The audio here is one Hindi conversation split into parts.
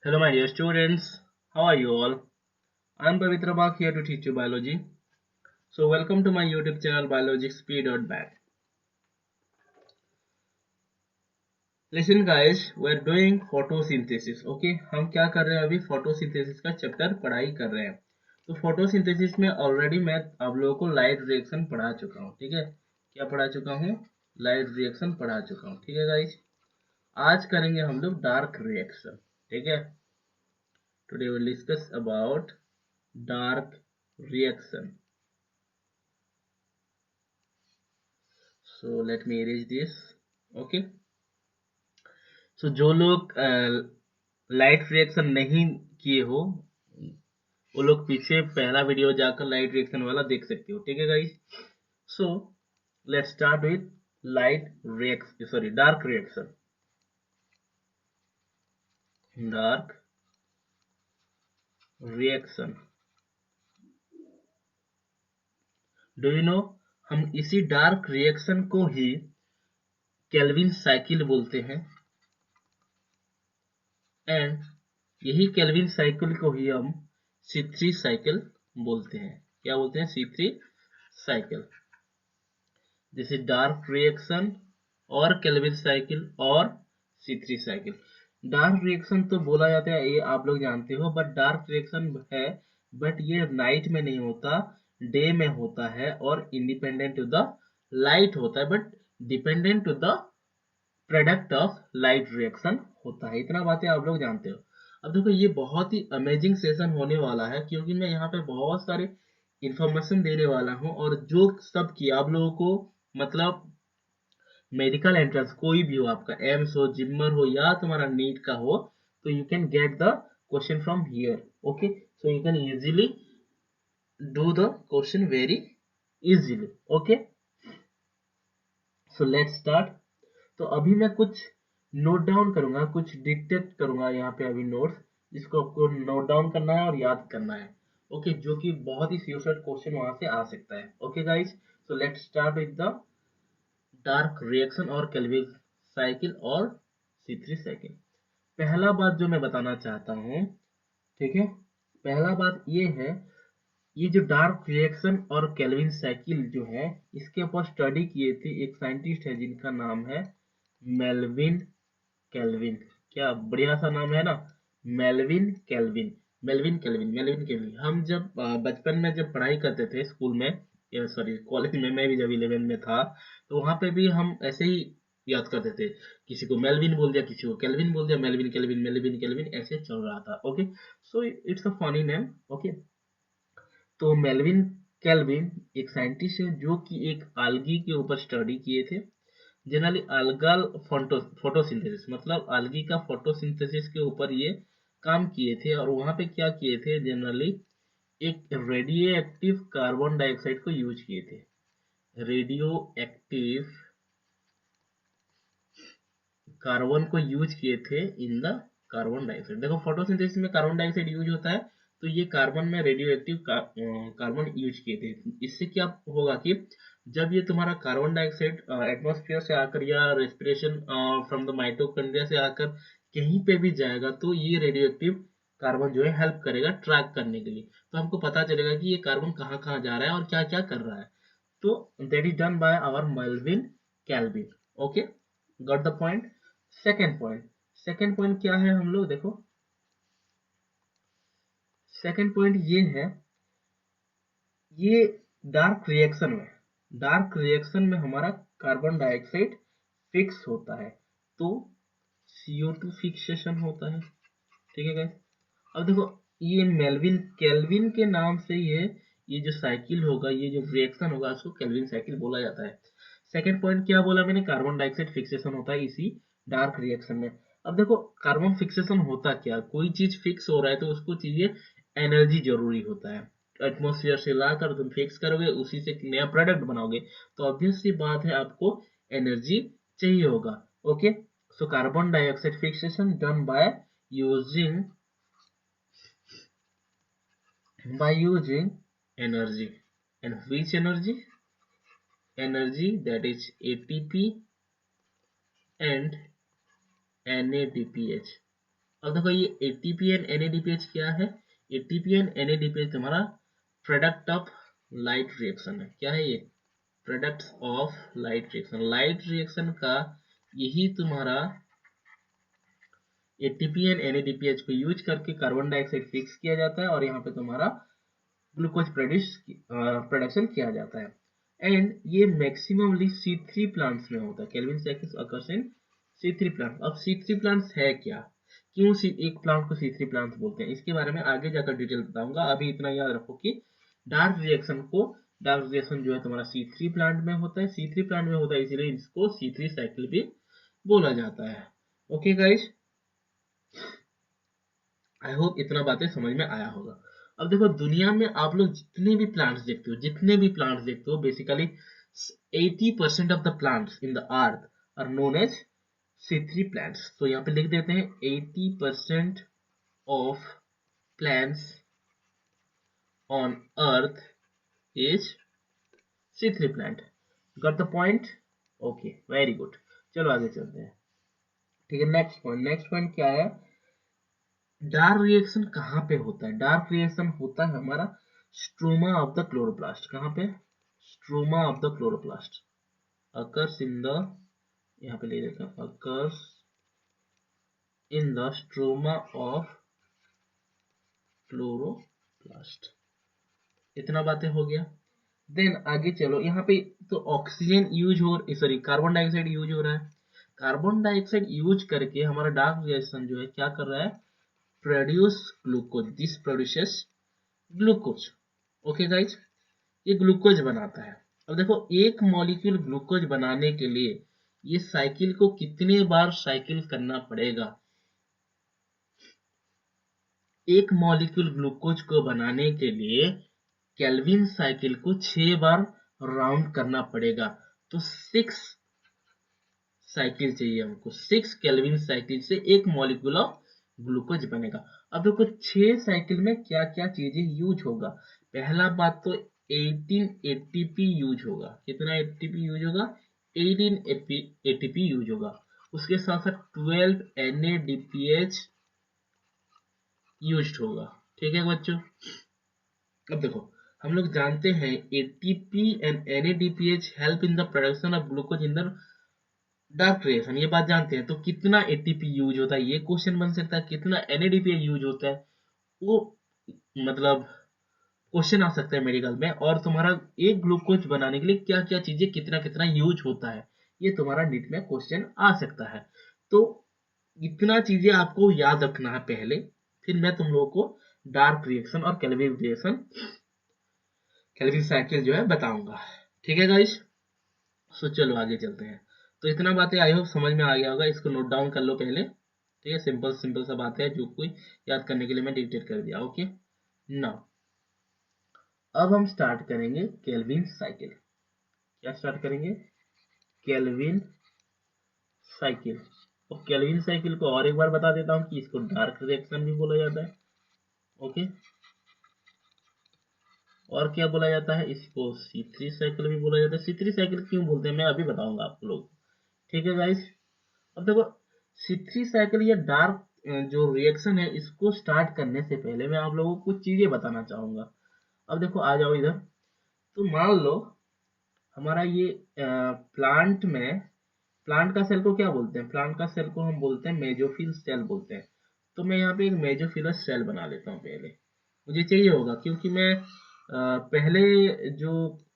Hello, my dear students. How are you all? I'm Pavitra Bak here to teach you biology. So, welcome to my YouTube channel biologicxp.bat. Listen, guys, we're doing photosynthesis. Okay, हम क्या कर रहे हैं अभी photosynthesis का चैप्टर पढ़ाई कर रहे हैं. तो photosynthesis में ऑलरेडी मैं आप लोगों को लाइट रिएक्शन पढ़ा चुका हूँ. ठीक है, क्या पढ़ा चुका हूँ? लाइट रिएक्शन पढ़ा चुका हूँ. ठीक है गाइस, आज करेंगे हम लोग डार्क रिएक्शन. ठीक है, today will discuss about dark reaction. So let me erase this. Okay, so जो लोग लाइट रिएक्शन नहीं किए हो वो लोग पीछे पहला वीडियो जाकर लाइट रिएक्शन वाला देख सकते हो. ठीक है guys, so let's start with light reaction, sorry dark reaction. Dark reaction, do you know, हम इसी डार्क रिएक्शन को ही केल्विन साइकिल बोलते हैं. एंड यही केल्विन साइकिल को ही हम C3 साइकिल बोलते हैं. क्या बोलते हैं? C3 cycle. This is dark reaction और केल्विन साइकिल और C3 साइकिल. डार्क रिएक्शन तो बोला जाता है, ये आप लोग जानते हो, बट डार्क रिएक्शन है, बट ये नाइट में नहीं होता, डे में होता है और इंडिपेंडेंट टू द लाइट होता है, but dependent to the product of light reaction होता है. इतना बातें आप लोग जानते हो. अब देखो, ये बहुत ही अमेजिंग सेशन होने वाला है क्योंकि मैं यहाँ पे बहुत सारे इंफॉर्मेशन देने वाला हूँ और जो सब की आप लोगों को मतलब मेडिकल एंट्रेंस कोई भी हो, आपका एम्स हो, जिम्मर हो या तुम्हारा नीट का हो, तो you can get the question from here. Okay, so you can easily do the question very easily. Okay, so let's start. तो अभी मैं कुछ नोट डाउन करूंगा, कुछ डिक्टेट करूंगा यहाँ पे अभी नोट्स, जिसको आपको नोट डाउन करना है और याद करना है. ओके, जो कि बहुत ही सियोर क्वेश्चन वहां से आ सकता है. Okay guys, so let's start with the dark reaction और केल्विन साइकिल और C3 साइकिल. पहला बात जो मैं बताना चाहता हूँ, ठीक है, पहला बात ये है, ये जो डार्क रिएक्शन और केल्विन साइकिल जो है, इसके ऊपर स्टडी किए थे एक साइंटिस्ट है जिनका नाम है मेल्विन केल्विन. क्या बढ़िया सा नाम है ना, Melvin kelvin. Melvin kelvin, Melvin kelvin. हम जब बचपन में जब पढ़ाई करते थे स्कूल में, सॉरी कॉलेज में, मैं भी जब 11 में था, तो वहां पे भी हम ऐसे ही याद करते थे. किसी को मेल्विन बोल दिया, किसी को केल्विन बोल दिया, मेल्विन केल्विन, मेल्विन केल्विन ऐसे चल रहा था. Okay, so it's a funny name. Okay, तो मेल्विन केल्विन एक साइंटिस्ट है जो कि एक आल्गी के ऊपर स्टडी किए थे. जनरली अल्गल फोटोसिंथेसिस, मतलब algae का फोटोसिंथेसिस के ऊपर ये काम किए थे. और वहां पे क्या किए थे, जनरली एक रेडियो एक्टिव कार्बन डाइऑक्साइड को यूज किए थे. रेडियो एक्टिव कार्बन को यूज किए थे इन द कार्बन डाइऑक्साइड. देखो, फोटोसिंथेसिस में कार्बन डाइऑक्साइड यूज होता है, तो ये कार्बन में रेडियो एक्टिव कार्बन यूज किए थे. इससे क्या होगा कि जब ये तुम्हारा कार्बन डाइऑक्साइड एटमॉस्फेयर से आकर या रेस्पिरेशन फ्रॉम द माइटोकॉन्ड्रिया से आकर कहीं पे भी जाएगा, तो ये रेडियो एक्टिव कार्बन जो है हेल्प करेगा ट्रैक करने के लिए. तो हमको पता चलेगा कि ये कार्बन कहाँ कहाँ जा रहा है और क्या क्या कर रहा है. तो that is done by our Melvin Calvin. Okay, got the point. Second point, second point क्या है, हम लोग देखो, सेकेंड पॉइंट ये है, ये डार्क रिएक्शन में, डार्क रिएक्शन में हमारा कार्बन डाइऑक्साइड फिक्स होता है, तो CO2 फिक्सेशन होता है. ठीक है गाइस, अब देखो, ये मेल्विन केल्विन के नाम से ये जो साइकिल होगा, ये जो रिएक्शन होगा, उसको केल्विन साइकिल बोला जाता है. सेकेंड पॉइंट क्या बोला मैंने, कार्बन डाइऑक्साइड फिक्सेशन होता है इसी डार्क रिएक्शन में. अब देखो, कार्बन फिक्सेशन होता क्या, कोई चीज फिक्स हो रहा है तो उसको चाहिए एनर्जी जरूरी होता है. एटमोसफियर से लाकर तुम फिक्स करोगे, उसी से नया प्रोडक्ट बनाओगे, तो ऑब्वियस सी बात है आपको एनर्जी चाहिए होगा. Okay, so carbon dioxide fixation done by using energy. And which energy? Energy that is ATP and NADPH. अब देखो ये एटीपी एंड एनएडीपीएच क्या है? एटीपी एंड एनएडीपीएच तुम्हारा प्रोडक्ट ऑफ लाइट रिएक्शन है। क्या है ये? Products of light reaction. Light reaction का यही तुम्हारा एटीपी एंड एनएडीपीएच को यूज करके कार्बन डाइऑक्साइड फिक्स किया जाता है और यहाँ पे तुम्हारा ग्लूकोज प्रोडक्शन किया जाता है। एंड ये मैक्सिममली C3 प्लांट्स में होता है। Kelvin cycles occurs in C3 plant. अब C3 प्लांट्स है क्या? क्यों एक प्लांट को C3 प्लांट्स बोलते हैं, इसके बारे में आगे जाकर डिटेल बताऊंगा। अभी इतना याद रखो कि डार्क रिएक्शन जो है तुम्हारा C3 प्लांट में होता है। C3 प्लांट में होता है इसीलिए इसको C3 साइकिल भी बोला जाता है। ओके गाइस, आई होप इतना बातें समझ में आया होगा। अब देखो दुनिया में आप लोग जितने भी प्लांट्स देखते हो basically 80% of the plants in the earth are known as C3 plants. तो यहाँ पे लिख देते हैं 80% of plants on earth is C3 plant. Got the point? Okay, very good. चलो आगे चलते हैं। ठीक है, नेक्स्ट पॉइंट क्या है? डार्क रिएक्शन कहाँ पे होता है? डार्क रिएक्शन होता है हमारा स्ट्रोमा ऑफ द क्लोरोप्लास्ट। कहाँ पे? Stroma of the chloroplast occurs in the, यहाँ पे ले देता हूँ, occurs in the stroma of chloroplast. इतना बातें हो गया। देन आगे चलो, यहाँ पे तो ऑक्सीजन यूज हो, सॉरी कार्बन डाइऑक्साइड यूज हो रहा है। कार्बन डाइऑक्साइड यूज करके हमारा डार्क रिएक्शन जो है क्या कर रहा है? Produce glucose. This produces glucose. Okay guys, ये ग्लूकोज बनाता है। अब देखो एक मॉलिक्यूल ग्लूकोज बनाने के लिए ये साइकिल को कितने बार साइकिल करना पड़ेगा? एक मॉलिक्यूल ग्लूकोज को बनाने के लिए केल्विन साइकिल को 6 बार राउंड करना पड़ेगा। तो 6 साइकिल चाहिए हमको। 6 केल्विन साइकिल से एक मॉलिक्यूल ऑफ ग्लूकोज बनेगा। अब देखो 6 साइकिल में क्या क्या चीजें यूज होगा? पहला बात तो 18 एटीपी यूज होगा। कितना एटीपी यूज होगा? 18 एटीपी यूज होगा। उसके साथ साथ 12 एनएडीपीएच यूज होगा। ठीक है बच्चों, अब देखो हम लोग जानते हैं ATP and NADPH help in the production of glucose in the dark reaction. ये बात जानते हैं। तो कितना एटीपी यूज होता है ये क्वेश्चन बन सकता है, कितना एनएडीपीएच यूज होता है वो मतलब क्वेश्चन आ सकता है मेडिकल में। और तुम्हारा एक ग्लूकोज बनाने के लिए क्या क्या चीजें कितना कितना यूज होता है ये तुम्हारा नीट में क्वेश्चन आ सकता है। तो इतना चीजें आपको याद रखना है पहले, फिर मैं तुम लोगों को डार्क रिएक्शन और कैलोरी साइकिल जो है बताऊंगा। ठीक है गाइस, सो चलो आगे चलते हैं। तो इतना बातें आई होप समझ में आ गया होगा। इसको नोट डाउन कर लो पहले। ठीक है, सिंपल सिंपल सा बात है जो कोई याद करने के लिए मैं डिक्टेट कर दिया। ओके, नाउ अब हम स्टार्ट करेंगे केल्विन साइकिल। क्या स्टार्ट करेंगे? Kelvin cycle. और केल्विन साइकिल को और एक बार बता देता हूँ कि इसको डार्क रिएक्शन भी बोला जाता है। ओके, और क्या बोला जाता है? इसको C3 साइकिल भी बोला जाता है। C3 साइकिल क्यों बोलते हैं मैं अभी बताऊंगा आप लोग। ठीक है गाइस, अब देखो C3 साइकिल या डार्क जो रिएक्शन है इसको स्टार्ट करने से पहले मैं आप लोगों को कुछ चीजें बताना चाहूंगा। अब देखो आ जाओ इधर। तो मान लो हमारा ये प्लांट का सेल को क्या बोलते हैं? प्लांट का सेल को हम बोलते हैं मेजोफिल सेल बोलते हैं। तो मैं यहाँ पे एक मेजोफिलस सेल बना लेता हूँ पहले। मुझे चाहिए होगा क्योंकि मैं पहले जो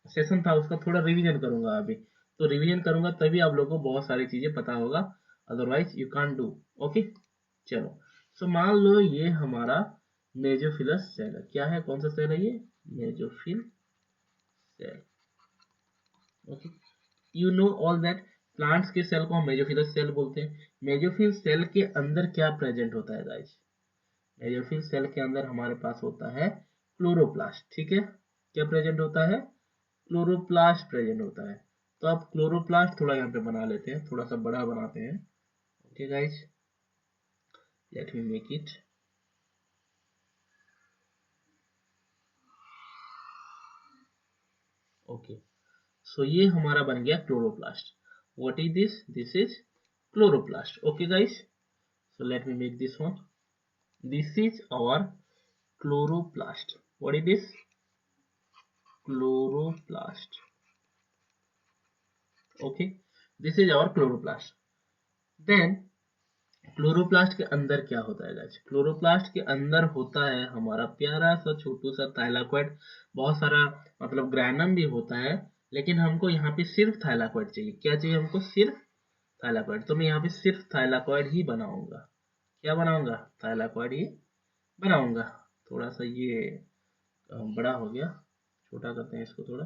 सेशन था उसका थोड़ा रिवीजन करूंगा अभी। तो रिवीजन करूंगा तभी आप लोगों को बहुत सारी चीजें पता होगा, otherwise you can't do. Okay, चलो। सो मान लो ये हमारा मेजोफिलस सेल है। क्या है, कौन सा सेल है ये? Mesophyll cell. Okay, you know all that plants के सेल को हम मेजोफिलस सेल बोलते हैं। मेजोफिल सेल के अंदर क्या प्रेजेंट होता है गाइस? मेजोफिल सेल के अंदर हमारे पास होता है क्लोरोप्लास्ट। ठीक है, क्या प्रेजेंट होता है? क्लोरोप्लास्ट प्रेजेंट होता है। तो आप क्लोरोप्लास्ट थोड़ा यहाँ पे बना लेते हैं, थोड़ा सा बड़ा बनाते हैं। Okay guys, let me make it. Okay, so ये हमारा बन गया chloroplast. What is this? This is chloroplast. Okay guys, so let me make this one. This is our chloroplast. What is this? Chloroplast. Okay, this is our chloroplast. Then chloroplast के अंदर क्या होता है गाइस? क्लोरोप्लास्ट के अंदर होता है हमारा प्यारा सा छोटू सा थाइलाकोइड। बहुत सारा मतलब ग्रैनम भी होता है, लेकिन हमको यहाँ पे सिर्फ थाइलाकोइड चाहिए। क्या चाहिए हमको? सिर्फ थाइलाकोइड। तो मैं यहाँ पे सिर्फ थाइलाकोइड ही बनाऊंगा। क्या बनाऊंगा? थाइलाकोइड ही बनाऊंगा। थोड़ा सा ये बड़ा हो गया, छोटा करते हैं इसको थोड़ा।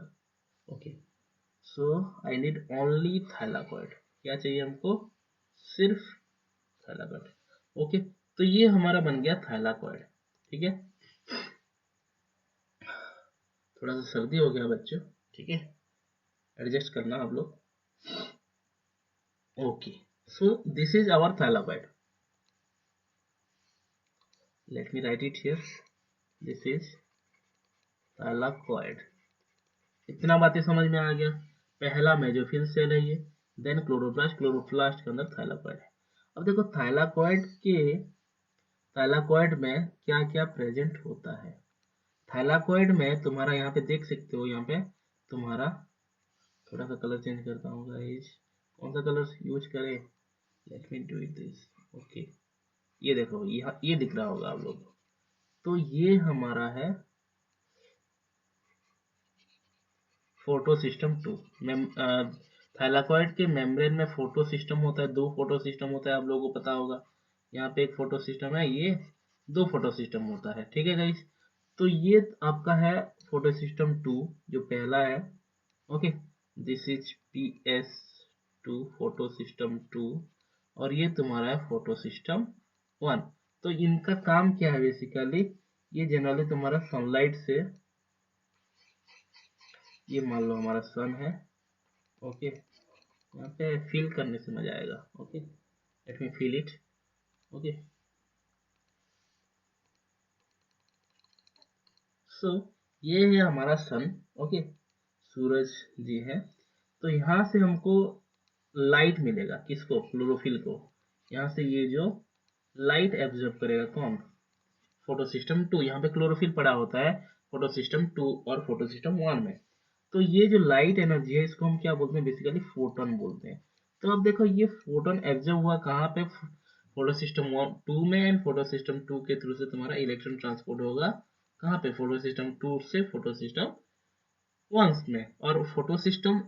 Okay, so I need only thylakoid. क्या चाहिए हमको? सिर्फ थाइलाकोइड। ओके, तो ये हमारा बन गया थाइलाकोइड। ठीक है, थोड़ा सा सर्दी हो गया बच्चों, ठीक है, एडजस्ट करना आप लोग। Okay, so this is our thylakoid. Let me write it here, this is thylakoid. इतना बातें समझ में आ गया। पहला मेसोफिल सेल है ये, देन क्लोरोप्लास्ट, क्लोरोप्लास्ट के अंदर थाइलाकोइड है। अब देखो थाइलाकोइड में क्या क्या प्रेजेंट होता है। थाइलाकोइड में तुम्हारा यहाँ पे देख सकते हो, यहाँ पे तुम्हारा थोड़ा सा कलर चेंज करता हूँ गाइस। कौन सा कलर यूज करें? Let me do it this. Okay, ये देखो, यहाँ ये दिख रहा होगा आप लोग। तो ये हमारा है फोटो सिस्टम 2। थाइलाकोइड के मेम्ब्रेन में फोटो सिस्टम होता है, 2 फोटो सिस्टम होता है, आप लोगों को पता होगा। यहाँ पे एक फोटो सिस्टम है, ये 2 फोटो सिस्टम होता है। ठीक है गाइस, तो ये आपका है फोटो सिस्टम 2 जो पहला है। Okay, this is PS2 photo system 2, और ये तुम्हारा है फोटो सिस्टम 1। तो इनका काम क्या है बेसिकली? ये जनरली तुम्हारा सनलाइट से, ये मान लो हमारा सन है। ओके, यहाँ पे फील करने से मजा आएगा। Okay, let me feel it. Okay, so ये है हमारा सन। ओके, सूरज जी है। तो यहाँ से हमको लाइट मिलेगा, किसको? क्लोरोफिल को। यहाँ से ये जो लाइट एब्जॉर्ब करेगा, कौन? Photo system 2। यहाँ पे क्लोरोफिल पड़ा होता है फोटो सिस्टम 2 और फोटो सिस्टम 1 में। तो ये जो लाइट एनर्जी है, इसको हम क्या बोलते हैं? बेसिकली फोटोन बोलते हैं। तो अब देखो, ये फोटोन एब्जॉर्ब हुआ कहाँ पे? फोटो सिस्टम 2 में, एंड फोटो सिस्टम 2 के थ्रू से तुम्हारा इलेक्ट्रॉन ट्रांसपोर्ट होगा कहाँ पे? फोटो सिस्टम 2 से फोटो सिस्टम 1 में। और फोटो सिस्टम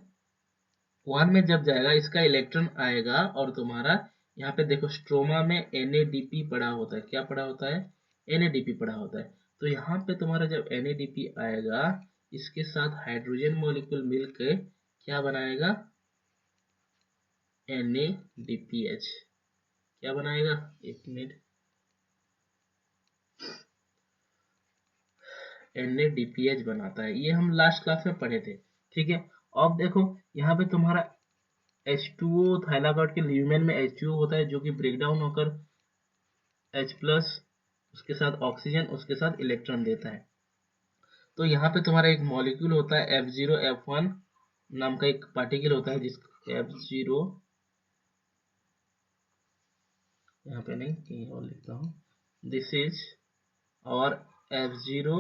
1 में जब जाएगा, इसका इलेक्ट्रॉन आएगा, और तुम्हारा यहाँ पे देखो स्ट्रोमा में NADP पड़ा होता है। क्या पड़ा होता है? NADP पड़ा होता है। तो यहाँ पे तुम्हारा जब NADP आएगा, इसके साथ हाइड्रोजन मॉलिक्यूल मिलकर क्या बनाएगा? NADPH। क्या बनाएगा? एक मिनट, NADPH बनाता है। ये हम लास्ट क्लास में पढ़े थे। ठीक है, अब देखो यहाँ पे तुम्हारा H2O, थाइलाकोइड के ल्यूमेन में H2O होता है, जो कि ब्रेक डाउन होकर H प्लस, उसके साथ ऑक्सीजन, उसके साथ इलेक्ट्रॉन देता है। तो यहाँ पे तुम्हारा एक मॉलिक्यूल होता है F0 F1 नाम का एक पार्टिकल होता है, जिसका F0, यहाँ पे नहीं, कहीं और लिखता हूँ। दिस इज और F0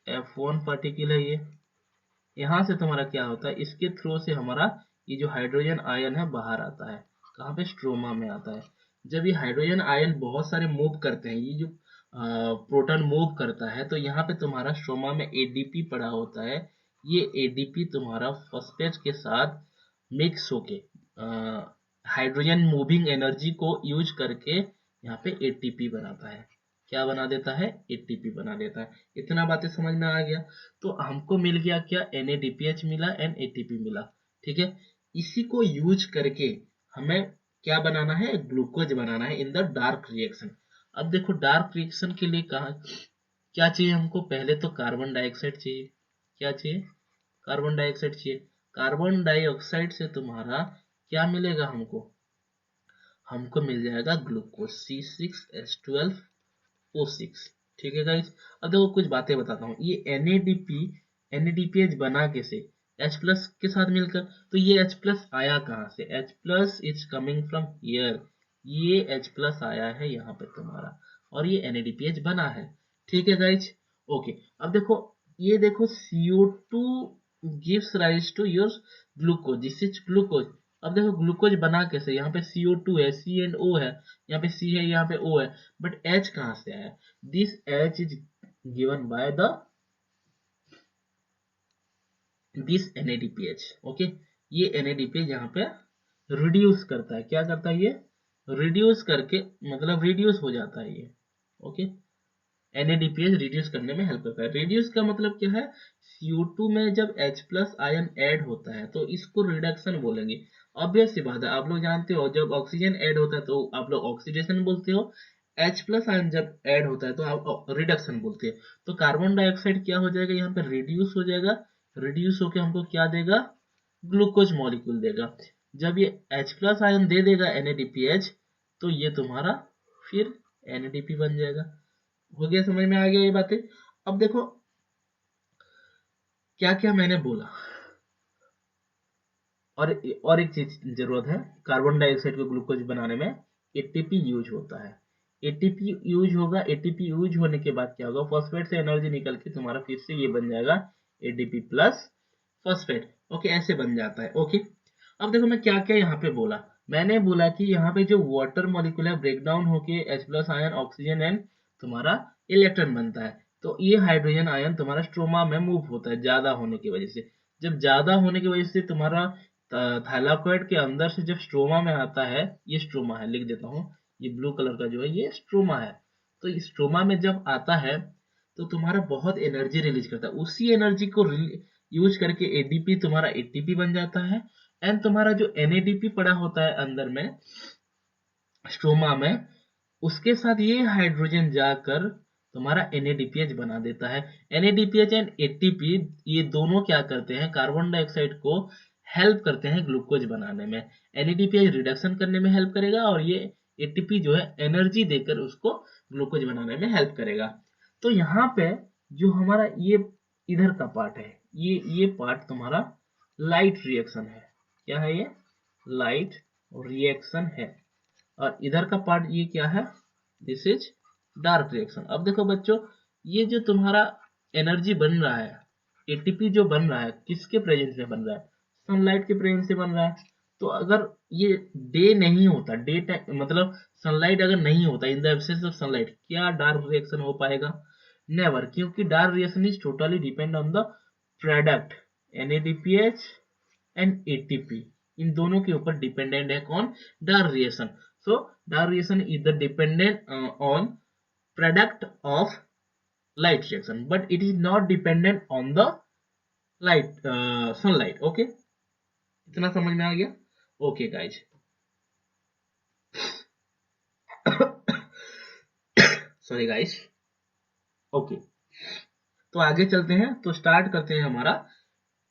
F1 पार्टिकल है ये। यहाँ से तुम्हारा क्या होता है? इसके थ्रू से हमारा ये जो हाइड्रोजन आयन है बाहर आता है। कहाँ पे? स्ट्रोमा में आता है। जब ये हाइड्रोजन आयन बहुत सारे मूव करते हैं, ये जो प्रोटॉन मूव करता है, तो यहाँ पे तुम्हारा स्ट्रोमा में ADP पड़ा होता है। ये ADP तुम्हारा फॉस्फेट के साथ मिक्स होके हाइड्रोजन मूविंग एनर्जी को यूज करके यहाँ पे ATP बनाता है। क्या बना देता है? ATP बना देता है। इतना बातें समझ में आ गया। तो हमको मिल गया क्या? NADPH मिला एंड ATP मिला। ठीक है, इसी को यूज करके हमें क्या बनाना है? ग्लूकोज बनाना है इन द डार्क रिएक्शन। अब देखो, डार्क रिएक्शन के लिए कहा क्या चाहिए हमको? पहले तो कार्बन डाइऑक्साइड चाहिए। क्या चाहिए? कार्बन डाइऑक्साइड चाहिए। कार्बन डाइऑक्साइड से तुम्हारा क्या मिलेगा हमको? हमको मिल जाएगा ग्लूकोज C6H12O6। ठीक है गाइस, अब देखो कुछ बातें बताता हूँ। ये NADPH बना कैसे? H प्लस के साथ मिलकर। तो ये H प्लस आया कहाँ से? H plus is coming from here. ये H प्लस आया है यहाँ पे तुम्हारा, और ये NADPH बना है। ठीक है गाइज, ओके। अब देखो, ये देखो CO2 gives rise to your glucose, this is glucose. अब देखो ग्लूकोज बना कैसे, यहाँ पे CO2 है, C एंड O है, यहाँ पे C है, यहाँ पे O है, बट H कहाँ से आया? This H is given by the this NADPH, okay. ये NADPH यहाँ पे रिड्यूस करता है, क्या करता है ये? रिड्यूस करके, मतलब रिड्यूस हो जाता है ये, ओके। NADPH रिड्यूस करने में हेल्प करता है। रिड्यूस का मतलब क्या है? CO2 में जब H प्लस आयन ऐड होता है तो इसको रिडक्शन बोलेंगे। ऑब्वियस सी बात है, आप लोग जानते हो जब ऑक्सीजन ऐड होता है तो आप लोग ऑक्सीडेशन बोलते हो, H प्लस आयन जब ऐड होता है तो आप रिडक्शन बोलते हैं। तो कार्बन डाइऑक्साइड क्या हो जाएगा यहाँ पे? रिड्यूस हो जाएगा। रिड्यूस होके हमको क्या देगा? ग्लूकोज मॉलिक्यूल देगा। जब ये H प्लस आयन दे देगा NADPH, तो ये तुम्हारा फिर NADP बन जाएगा। हो गया, समझ में आ गया ये बातें? अब देखो क्या क्या मैंने बोला, और एक चीज जरूरत है, कार्बन डाइऑक्साइड को ग्लूकोज बनाने में एटीपी यूज होता है। एटीपी यूज होगा, एटीपी यूज होने के बाद क्या होगा? फॉस्फेट से एनर्जी निकल के तुम्हारा फिर से ये बन जाएगा एडीपी प्लस फॉस्फेट, ओके, ऐसे बन जाता है, ओके। अब देखो मैं क्या क्या यहाँ पे बोला। मैंने बोला कि यहाँ पे जो वाटर मॉलिक्यूल है ब्रेक डाउन होके H plus ion, oxygen and तुम्हारा इलेक्ट्रॉन बनता है। तो ये हाइड्रोजन आयन तुम्हारा स्ट्रोमा में मूव होता है ज्यादा होने की वजह से। जब ज्यादा होने की वजह से तुम्हारा थाइलाकोइड के अंदर से जब स्ट्रोमा में आता है, ये स्ट्रोमा है, लिख देता हूँ, ये ब्लू कलर का जो है ये स्ट्रोमा है। तो इस स्ट्रोमा में जब आता है तो तुम्हारा बहुत एनर्जी रिलीज करता है, उसी एनर्जी को यूज करके एडीपी तुम्हारा एटीपी बन जाता है। एंड तुम्हारा जो एनएडीपी पड़ा होता है अंदर में स्ट्रोमा में, उसके साथ ये हाइड्रोजन जाकर तुम्हारा NADPH बना देता है। NADPH एंड ATP ये दोनों क्या करते हैं? कार्बन डाइऑक्साइड को हेल्प करते हैं ग्लूकोज बनाने में। NADPH रिडक्शन करने में हेल्प करेगा, और ये ATP जो है एनर्जी देकर उसको ग्लूकोज बनाने में हेल्प करेगा। तो यहाँ पे जो हमारा ये इधर का पार्ट है, ये पार्ट तुम्हारा लाइट रिएक्शन है। क्या है ये? लाइट रिएक्शन है। और इधर का पार्ट ये क्या है? This is dark reaction. अब देखो बच्चों, ये जो तुम्हारा एनर्जी बन रहा है, एटीपी जो बन रहा है, किसके प्रेजेंस में बन रहा है? सनलाइट के प्रेजेंस से बन रहा है। तो अगर ये डे नहीं होता, डे टाइम मतलब सनलाइट अगर नहीं होता, in the absence of sunlight, क्या डार्क रिएक्शन हो पाएगा? नेवर, क्योंकि dark reaction is totally depend on the product NADPH and ATP। इन दोनों के ऊपर डिपेंडेंट है कौन? Dark reaction. So dark reaction is the dependent on product of light reaction, but it is not dependent on the light sunlight. Okay, इतना समझ में आ गया? Okay guys. Sorry guys. Okay. तो आगे चलते हैं, तो स्टार्ट करते हैं हमारा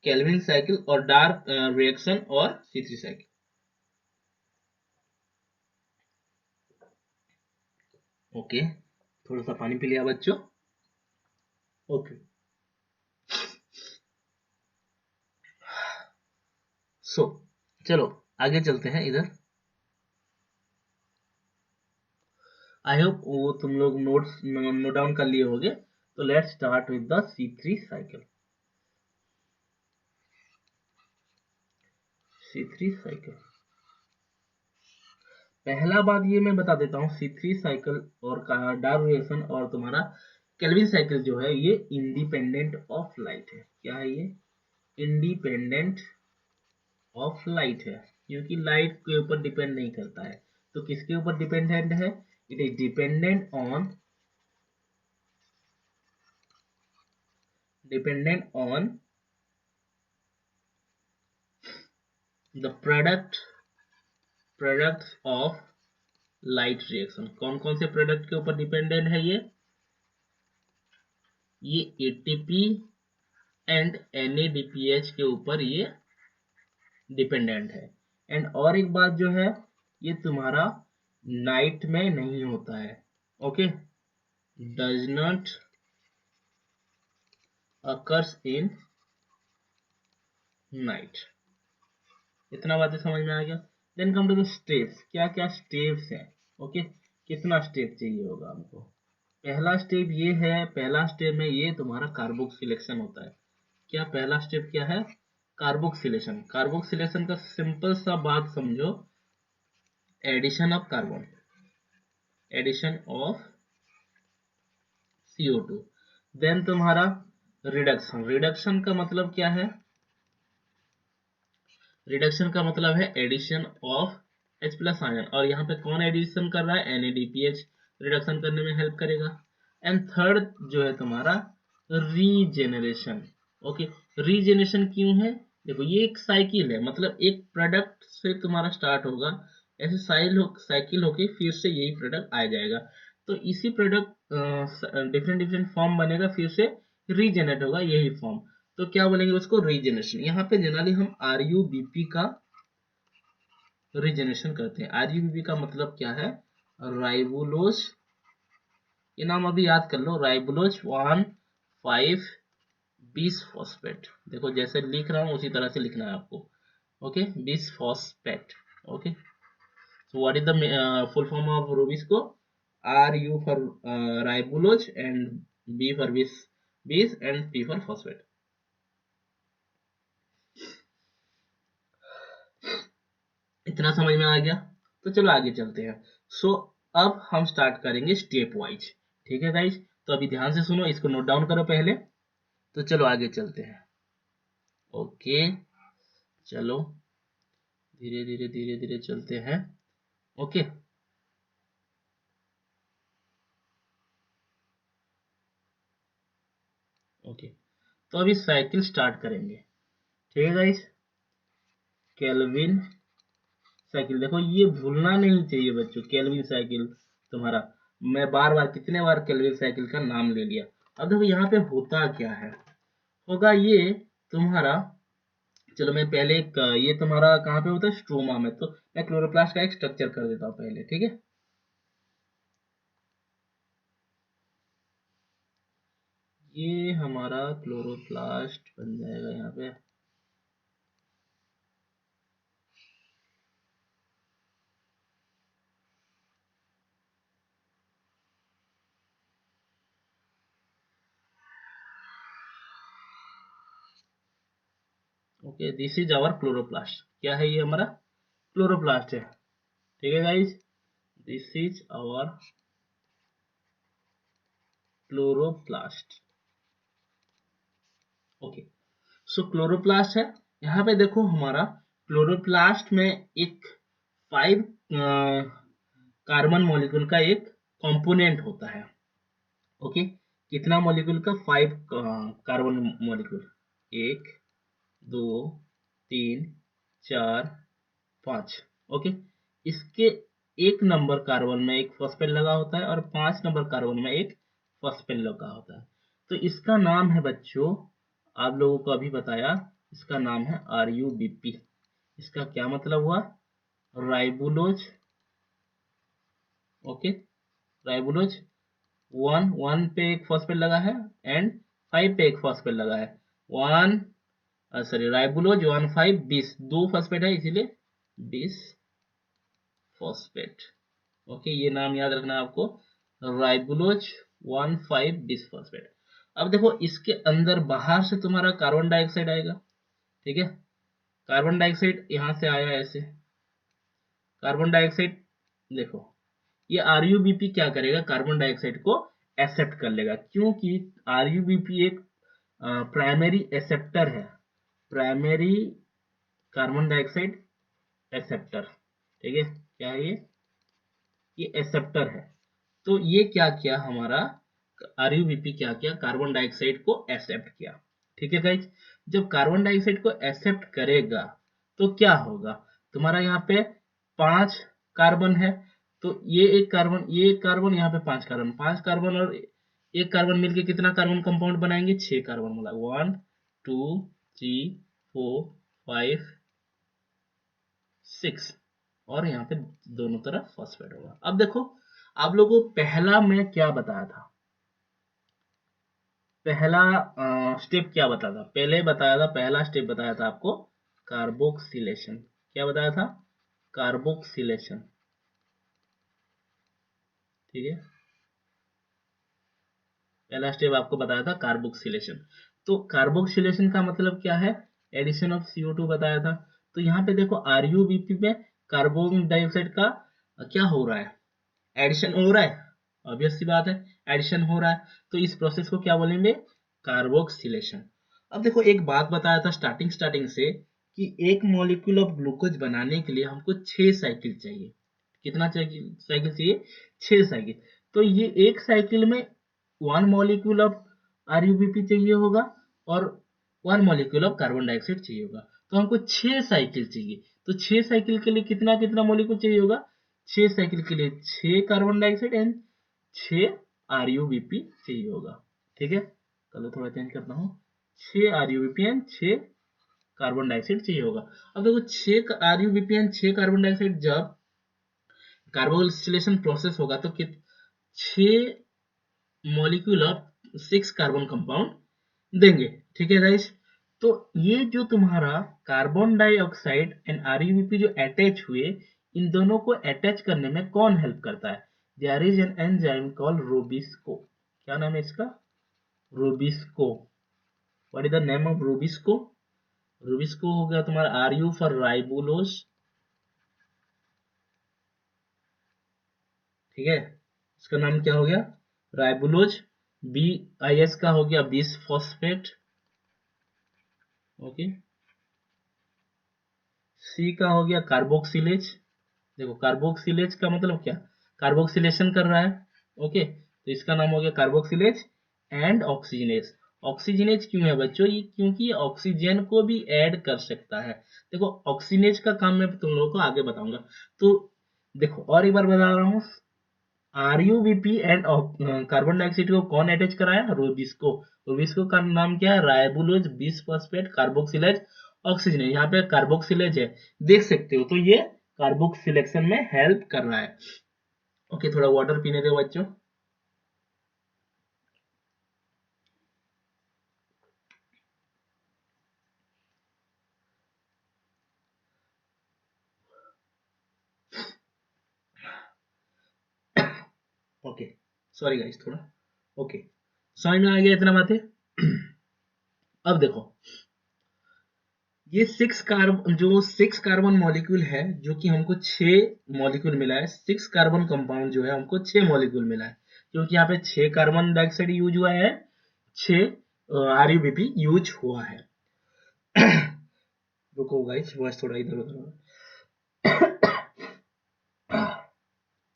केल्विन साइकिल और डार्क रिएक्शन और C3 साइकिल। ओके, थोड़ा सा पानी पी लिया बच्चों। ओके, सो चलो आगे चलते हैं इधर। आई होप वो तुम लोग नोट्स नोट डाउन कर लिए होंगे। तो let's start with the C3 cycle. C3 cycle, पहला बात ये मैं बता देता हूँ, C3 साइकिल और डार्क रिएक्शन और तुम्हारा केल्विन साइकिल जो है ये इंडिपेंडेंट ऑफ लाइट है। क्या है ये? इंडिपेंडेंट ऑफ लाइट है, क्योंकि लाइट के ऊपर डिपेंड नहीं करता है। तो किसके ऊपर डिपेंडेंट है? It is dependent on the products of light reaction. कौन कौन से प्रोडक्ट के ऊपर डिपेंडेंट है ये एटीपी एंड NADPH के ऊपर ये डिपेंडेंट है। एंड और एक बात जो है, ये तुम्हारा नाइट में नहीं होता है, okay, does not occurs in night. इतना बातें समझ में आ गया? Then come to the steps, क्या क्या स्टेप्स हैं। ओके, कितना स्टेप चाहिए होगा हमको। पहला स्टेप ये है, पहला स्टेप में ये तुम्हारा कार्बोक्सिलेशन होता है। क्या पहला स्टेप क्या है? कार्बोक्सिलेशन। कार्बोक्सिलेशन का सिंपल सा बात समझो, addition of carbon, addition of CO2। Then तुम्हारा रिडक्शन। रिडक्शन का मतलब क्या है? रिडक्शन का मतलब है addition of H plus ion, और यहाँ पे कौन एडिशन कर रहा है? NADPH रिडक्शन करने में हेल्प करेगा। एंड थर्ड जो है तुम्हारा रीजेनरेशन। ओके, रीजेनरेशन क्यों है? देखो ये एक साइकिल है, मतलब एक प्रोडक्ट से तुम्हारा स्टार्ट होगा, ऐसे साइकिल होके फिर से यही प्रोडक्ट आ जाएगा। तो इसी प्रोडक्ट डिफरेंट डिफरेंट फॉर्म बनेगा, फिर से रीजेनरेट होगा यही फॉर्म। तो क्या बोलेंगे उसको? रीजेनरेशन। यहाँ पे जनरली हम RUBP का रीजेनरेशन करते हैं। RUBP का मतलब क्या है? राइबोलोज, ये नाम अभी याद कर लो, राइबोलोज 1,5,20 फॉस्फेट। देखो जैसे लिख रहा हूँ उसी तरह से लिखना है आपको। Okay, 20 phosphate. Okay, so what is the full form of rubis को? RU for ribulose and B for bis and P for phosphate। इतना समझ में आ गया? तो चलो आगे चलते हैं। सो अब हम स्टार्ट करेंगे स्टेप वाइज। ठीक है गाइज, तो अभी ध्यान से सुनो, इसको नोट डाउन करो पहले। तो चलो आगे चलते हैं। ओके, चलो धीरे धीरे धीरे धीरे चलते हैं। ओके, ओके, तो अभी साइकिल स्टार्ट करेंगे। ठीक है गाइज, केल्विन साइकिल। देखो ये भूलना नहीं चाहिए बच्चों, केल्विन साइकिल तुम्हारा। मैं बार बार कितने बार केल्विन साइकिल का नाम ले लिया। अब देखो यहाँ पे होता क्या है, होगा ये तुम्हारा। चलो मैं पहले एक ये तुम्हारा कहाँ पे होता है? स्ट्रोमा में। तो मैं क्लोरोप्लास्ट का एक स्ट्रक्चर कर देता हूँ पहले, ठीक है। ये हमारा क्लोरोप्लास्ट बन जाएगा यहाँ पे। Okay, this is our chloroplast. क्या है ये? हमारा क्लोरोप्लास्ट है। ठीक है guys, this is our chloroplast. Okay, so chloroplast है। यहाँ पे देखो हमारा क्लोरोप्लास्ट में एक 5 कार्बन मॉलिक्यूल का एक कंपोनेंट होता है। ओके, कितना मॉलिक्यूल का? 5 कार्बन मॉलिक्यूल। 1, 2, 3, 4, 5। ओके, इसके 1 नंबर कार्बन में एक फॉस्फेट लगा होता है और 5 नंबर कार्बन में एक फॉस्फेट लगा होता है। तो इसका नाम है बच्चों, आप लोगों को अभी बताया, इसका नाम है RUBP। इसका क्या मतलब हुआ? राइबुलोज। ओके, राइबुलोज 1 पे एक फॉस्फेट लगा है एंड 5 पे एक फॉस्फेट लगा है। 1 सॉरी, राइबुलोज 1,5 20, 2 फॉस्फेट है इसीलिए 20 फॉस्फेट। ओके, ये नाम याद रखना है आपको, राइबुलोज 1,5 20 फॉस्फेट। अब देखो इसके अंदर बाहर से तुम्हारा कार्बन डाइऑक्साइड आएगा। ठीक है, कार्बन डाइऑक्साइड यहाँ से आया ऐसे। कार्बन डाइऑक्साइड देखो, ये RUBP क्या करेगा? कार्बन डाइऑक्साइड को एक्सेप्ट कर लेगा, क्योंकि RUBP एक प्राइमरी एक्सेप्टर है, प्राइमरी कार्बन डाइऑक्साइड एक्सेप्टर। ठीक है, क्या है ये एक्सेप्टर है। तो ये क्या किया हमारा? RUBP क्या किया? कार्बन डाइऑक्साइड को एक्सेप्ट किया। ठीक है गाइज, जब कार्बन डाइऑक्साइड को एक्सेप्ट करेगा तो क्या होगा? तुम्हारा यहाँ पे 5 कार्बन है, तो ये एक कार्बन, ये एक कार्बन, यहाँ पे 5 कार्बन, 5 कार्बन और एक कार्बन मिलके कितना कार्बन कंपाउंड बनाएंगे? 6 कार्बन। मतलब 1 2 3 4 5 6, और यहाँ पे दोनों तरफ फॉस्फेट होगा। अब देखो, आप लोगों को पहला मैं क्या बताया था? पहला स्टेप क्या बताया था? पहले बताया था, पहला स्टेप बताया था आपको कार्बोक्सिलेशन। क्या बताया था? कार्बोक्सिलेशन, ठीक है। पहला स्टेप आपको बताया था कार्बोक्सिलेशन। तो कार्बोक्सिलेशन का मतलब क्या है? एडिशन ऑफ CO2 बताया था। तो यहाँ पे देखो RuBP में कार्बन डाइऑक्साइड का क्या हो रहा है? एडिशन हो रहा है, ऑब्वियस सी बात है, एडिशन हो रहा है। तो इस प्रोसेस को क्या बोलेंगे? कार्बोक्सिलेशन। अब देखो एक बात बताया था स्टार्टिंग से कि एक मॉलिक्यूल ऑफ ग्लूकोज बनाने के लिए हमको 6 साइकिल चाहिए। कितना साइकिल चाहिए? 6 साइकिल। तो ये एक साइकिल में 1 मॉलिक्यूल ऑफ RuBP चाहिए होगा और 1 मॉलिक्यूल ऑफ कार्बन डाइऑक्साइड चाहिए होगा। तो हमको 6 साइकिल चाहिए। तो 6 साइकिल के लिए कितना कितना मॉलिक्यूल चाहिए होगा? 6 साइकिल के लिए 6 कार्बन डाइऑक्साइड एंड 6 RuBP चाहिए होगा, ठीक है। कलर थोड़ा चेंज करता हूँ। 6 RuBP एंड 6 कार्बन डाइऑक्साइड चाहिए होगा। अब देखो 6 RuBP एंड 6 कार्बन डाइऑक्साइड जब कार्बोक्सिलेशन प्रोसेस होगा तो 6 मॉलिक्यूल ऑफ 6 कार्बन कंपाउंड देंगे, ठीक है गाइस। तो ये जो तुम्हारा कार्बन डाइऑक्साइड एंड RuBP जो अटैच हुए, इन दोनों को अटैच करने में कौन हेल्प करता है? There is an enzyme called rubisco. क्या नाम है इसका? Rubisco. What is the name of rubisco? Rubisco हो गया तुम्हारा RU फॉर राइबोलोज, ठीक है। इसका नाम क्या हो गया? राइबोलोज। BIS का हो गया बिस फॉस्फेट, ओके। C का हो गया कार्बोक्सिलेज। देखो कार्बोक्सिलेज का मतलब क्या? कार्बोक्सिलेशन कर रहा है, ओके। तो इसका नाम हो गया कार्बोक्सिलेज एंड ऑक्सीजनेज। ऑक्सीजनेज क्यों है बच्चों? ये क्योंकि ऑक्सीजन को भी ऐड कर सकता है। देखो ऑक्सीजनेज का काम मैं तुम लोगों को आगे बताऊंगा। तो देखो और एक बार बता रहा हूँ, RuBP एंड कार्बन डाइऑक्साइड को कौन अटैच कराया? रोबिस्को। रोबिस्को का नाम क्या है? राइबोलोज बिस फॉस्फेट कार्बोक्सिलेज ऑक्सीजन। यहाँ पे कार्बोक्सिलेज है, देख सकते हो। तो ये कार्बोक्सिलेशन में हेल्प कर रहा है, ओके। थोड़ा वाटर पीने दो बच्चों। ओके, सॉरी गाइस थोड़ा, ओके। समझ में आ गया इतना बातें? अब देखो ये 6 कार्बन मॉलिक्यूल है, जो कि हमको 6 मॉलिक्यूल मिला है। 6 कार्बन कंपाउंड जो है हमको 6 मॉलिक्यूल मिला है, क्योंकि यहाँ पे 6 कार्बन डाइऑक्साइड यूज हुआ है, 6 RuBP यूज हुआ है। रुको गाइस, वॉइस थोड़ा इधर उधर हो,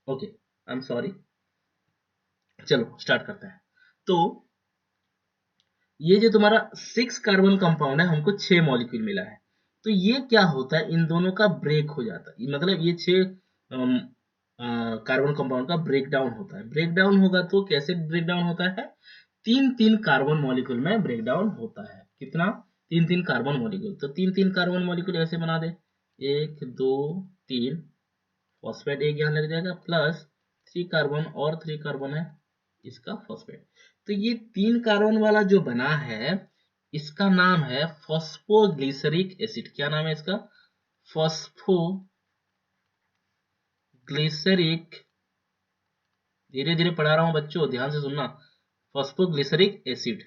ओके, आई एम सॉरी। चलो स्टार्ट करते हैं। तो ये जो तुम्हारा 6 कार्बन कंपाउंड है, हमको 6 मॉलिक्यूल मिला है। तो ये क्या होता है, इन दोनों का ब्रेक हो जाता है, मतलब ये 6 कार्बन कंपाउंड का ब्रेक डाउन होता है। ब्रेक डाउन होगा तो कैसे ब्रेक डाउन होता है? 3-3 कार्बन मॉलिक्यूल में ब्रेक डाउन होता है। कितना? 3-3 कार्बन मॉलिक्यूल। तो 3-3 कार्बन मॉलिक्यूल ऐसे बना दे, 1 2 3, फॉस्फेट एक यहाँ लग जाएगा, प्लस 3 कार्बन और 3 कार्बन है इसका फॉस्फेट। तो ये 3 कार्बन वाला जो बना है, इसका नाम है फॉस्फोग्लिसरिक एसिड। क्या नाम है इसका? फॉस्फोग्लिसरिक। धीरे धीरे पढ़ा रहा हूं बच्चों, ध्यान से सुनना। Phosphoglyceric acid.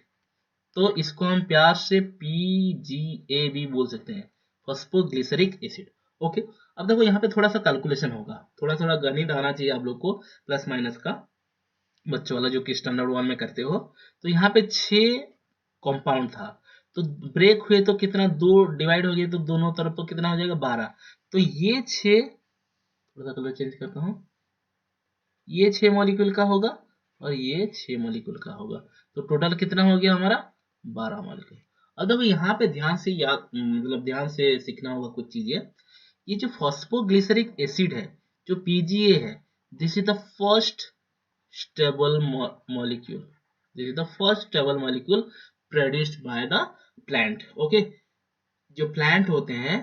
तो इसको हम प्यार से PGA भी बोल सकते हैं, फॉस्फोग्लिसरिक एसिड, ओके। अब देखो यहाँ पे थोड़ा सा कैलकुलेशन होगा, थोड़ा थोड़ा गणित आना चाहिए आप लोग को, प्लस माइनस का बच्चों वाला, जो कि स्टैंडर्ड 1 में करते हो। तो यहाँ पे 6 कंपाउंड था, तो ब्रेक हुए तो कितना, 2 डिवाइड हो गए तो दोनों तरफ तो कितना हो जाएगा, 12। तो ये 6, थोड़ा सा कलर चेंज करता हूँ, ये 6 मॉलिक्यूल का होगा और ये 6 मॉलिक्यूल का होगा। तो टोटल कितना हो गया हमारा? 12 मॉलिक्यूल। अब देखो यहाँ पे ध्यान से याद, मतलब ध्यान से सीखना होगा कुछ चीजें। ये जो फॉस्फोग्लिसरिक एसिड है, जो PGA है, this is the first stable molecule. This is the first stable molecule produced by the plant. Okay, जो प्लांट होते हैं,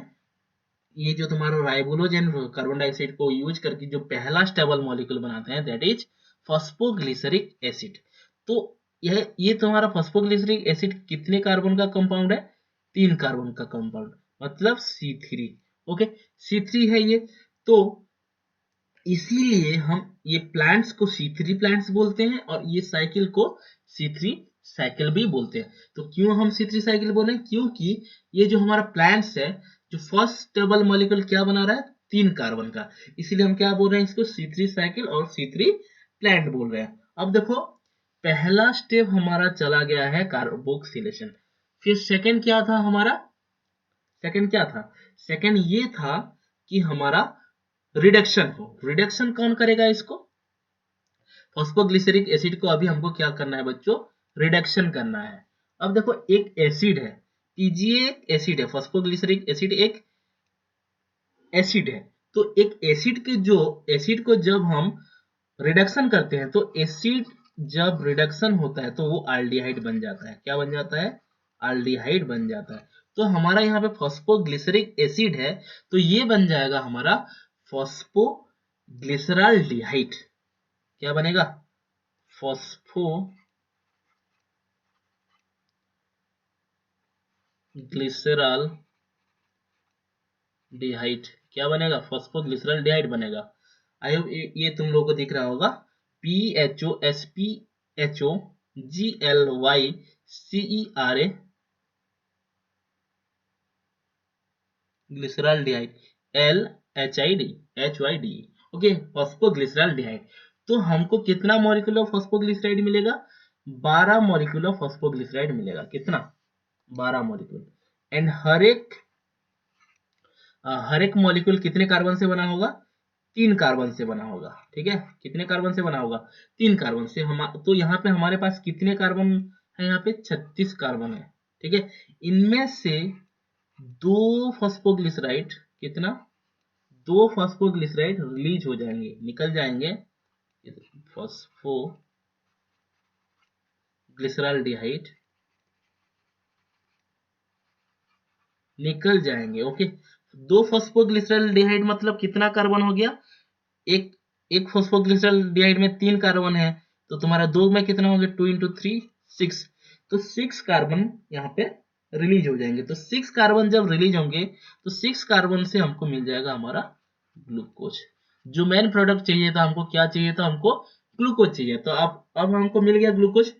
ये जो तुम्हारा राइबोलोज एंड कार्बन डाइऑक्साइड को यूज करके जो पहला स्टेबल मॉलिक्यूल बनाते हैं, दैट इज फॉस्फोग्लिसरिक एसिड। तो ये तुम्हारा फॉस्फोग्लिसरिक एसिड कितने कार्बन का कंपाउंड है? 3 कार्बन का कंपाउंड, मतलब C3, ओके। C3 है ये। तो इसीलिए हम ये प्लांट्स को C3 प्लांट्स बोलते हैं और ये साइकिल को C3 साइकिल भी बोलते हैं। तो क्यों हम C3 साइकिल बोल रहे हैं? क्योंकि ये जो हमारा प्लांट्स है, जो फर्स्ट स्टेबल मॉलिक्यूल क्या बना रहा है? 3 कार्बन का। इसीलिए हम क्या बोल रहे हैं? इसको C3 साइकिल और C3 प्लांट बोल रहे हैं। अब देखो, पहला स्टेप हमारा चला गया है कार्बोक्सिलेशन। फिर सेकंड क्या था हमारा? सेकंड क्या था? सेकंड ये था कि हमारा रिडक्शन हो। रिडक्शन कौन करेगा इसको? फॉस्फोग्लिसरिक एसिड को अभी हमको क्या करना है बच्चों? रिडक्शन करना है। अब देखो, एक एसिड है, पीजीए एक एसिड है, फॉस्फोग्लिसरिक एसिड एक एसिड है। तो एक एसिड को जब हम रिडक्शन करते हैं, तो एसिड जब रिडक्शन होता है तो वो आल्डिहाइड बन जाता है। क्या बन जाता है? आल्डिहाइड बन जाता है। तो हमारा यहाँ पे फॉस्फोग्लिसरिक एसिड है, तो ये बन जाएगा हमारा फॉस्फोग्लिसराल्डिहाइड। क्या बनेगा? फॉस्फोग्लिसराल्डिहाइड क्या बनेगा? फॉस्फोग्लिसराल्डिहाइड बनेगा। आई होप ये तुम लोगों को दिख रहा होगा। PHOSPHOGLYCERA glyceraldehyde, LHID okay, phosphoglyceraldehyde. तो हमको कितना मॉलिक्यूल ऑफ फॉस्फोग्लिसराइड मिलेगा? 12 मॉलिक्यूल ऑफ फॉस्फोग्लिसराइड मिलेगा। कितना? 12 मॉलिक्यूल। एंड हर एक मॉलिक्यूल कितने कार्बन से बना होगा? 3 कार्बन से बना होगा। ठीक है, कितने कार्बन से बना होगा? 3 कार्बन से। हम तो यहाँ पे हमारे पास कितने कार्बन है? यहाँ पे 36 कार्बन है। ठीक है, इनमें से 2 फॉस्फोग्लिसराइड, कितना? 2 फॉस्फोग्लिसराइड रिलीज हो जाएंगे, निकल जाएंगे। फॉस्फोग्लिसराल्डिहाइड निकल जाएंगे। ओके, 2 फॉस्फोग्लिसराल्डिहाइड मतलब कितना कार्बन हो गया? एक एक फॉस्फोग्लिसराल्डिहाइड में 3 कार्बन है, तो तुम्हारा 2 में कितना हो गया? 2 इंटू 3 6। तो 6 कार्बन यहाँ पे रिलीज हो जाएंगे। तो 6 कार्बन जब रिलीज होंगे, तो 6 कार्बन से हमको मिल जाएगा हमारा ग्लूकोज। जो मेन प्रोडक्ट चाहिए था हमको, क्या चाहिए था? हमको ग्लूकोज चाहिए। तो अब हमको मिल गया ग्लूकोज।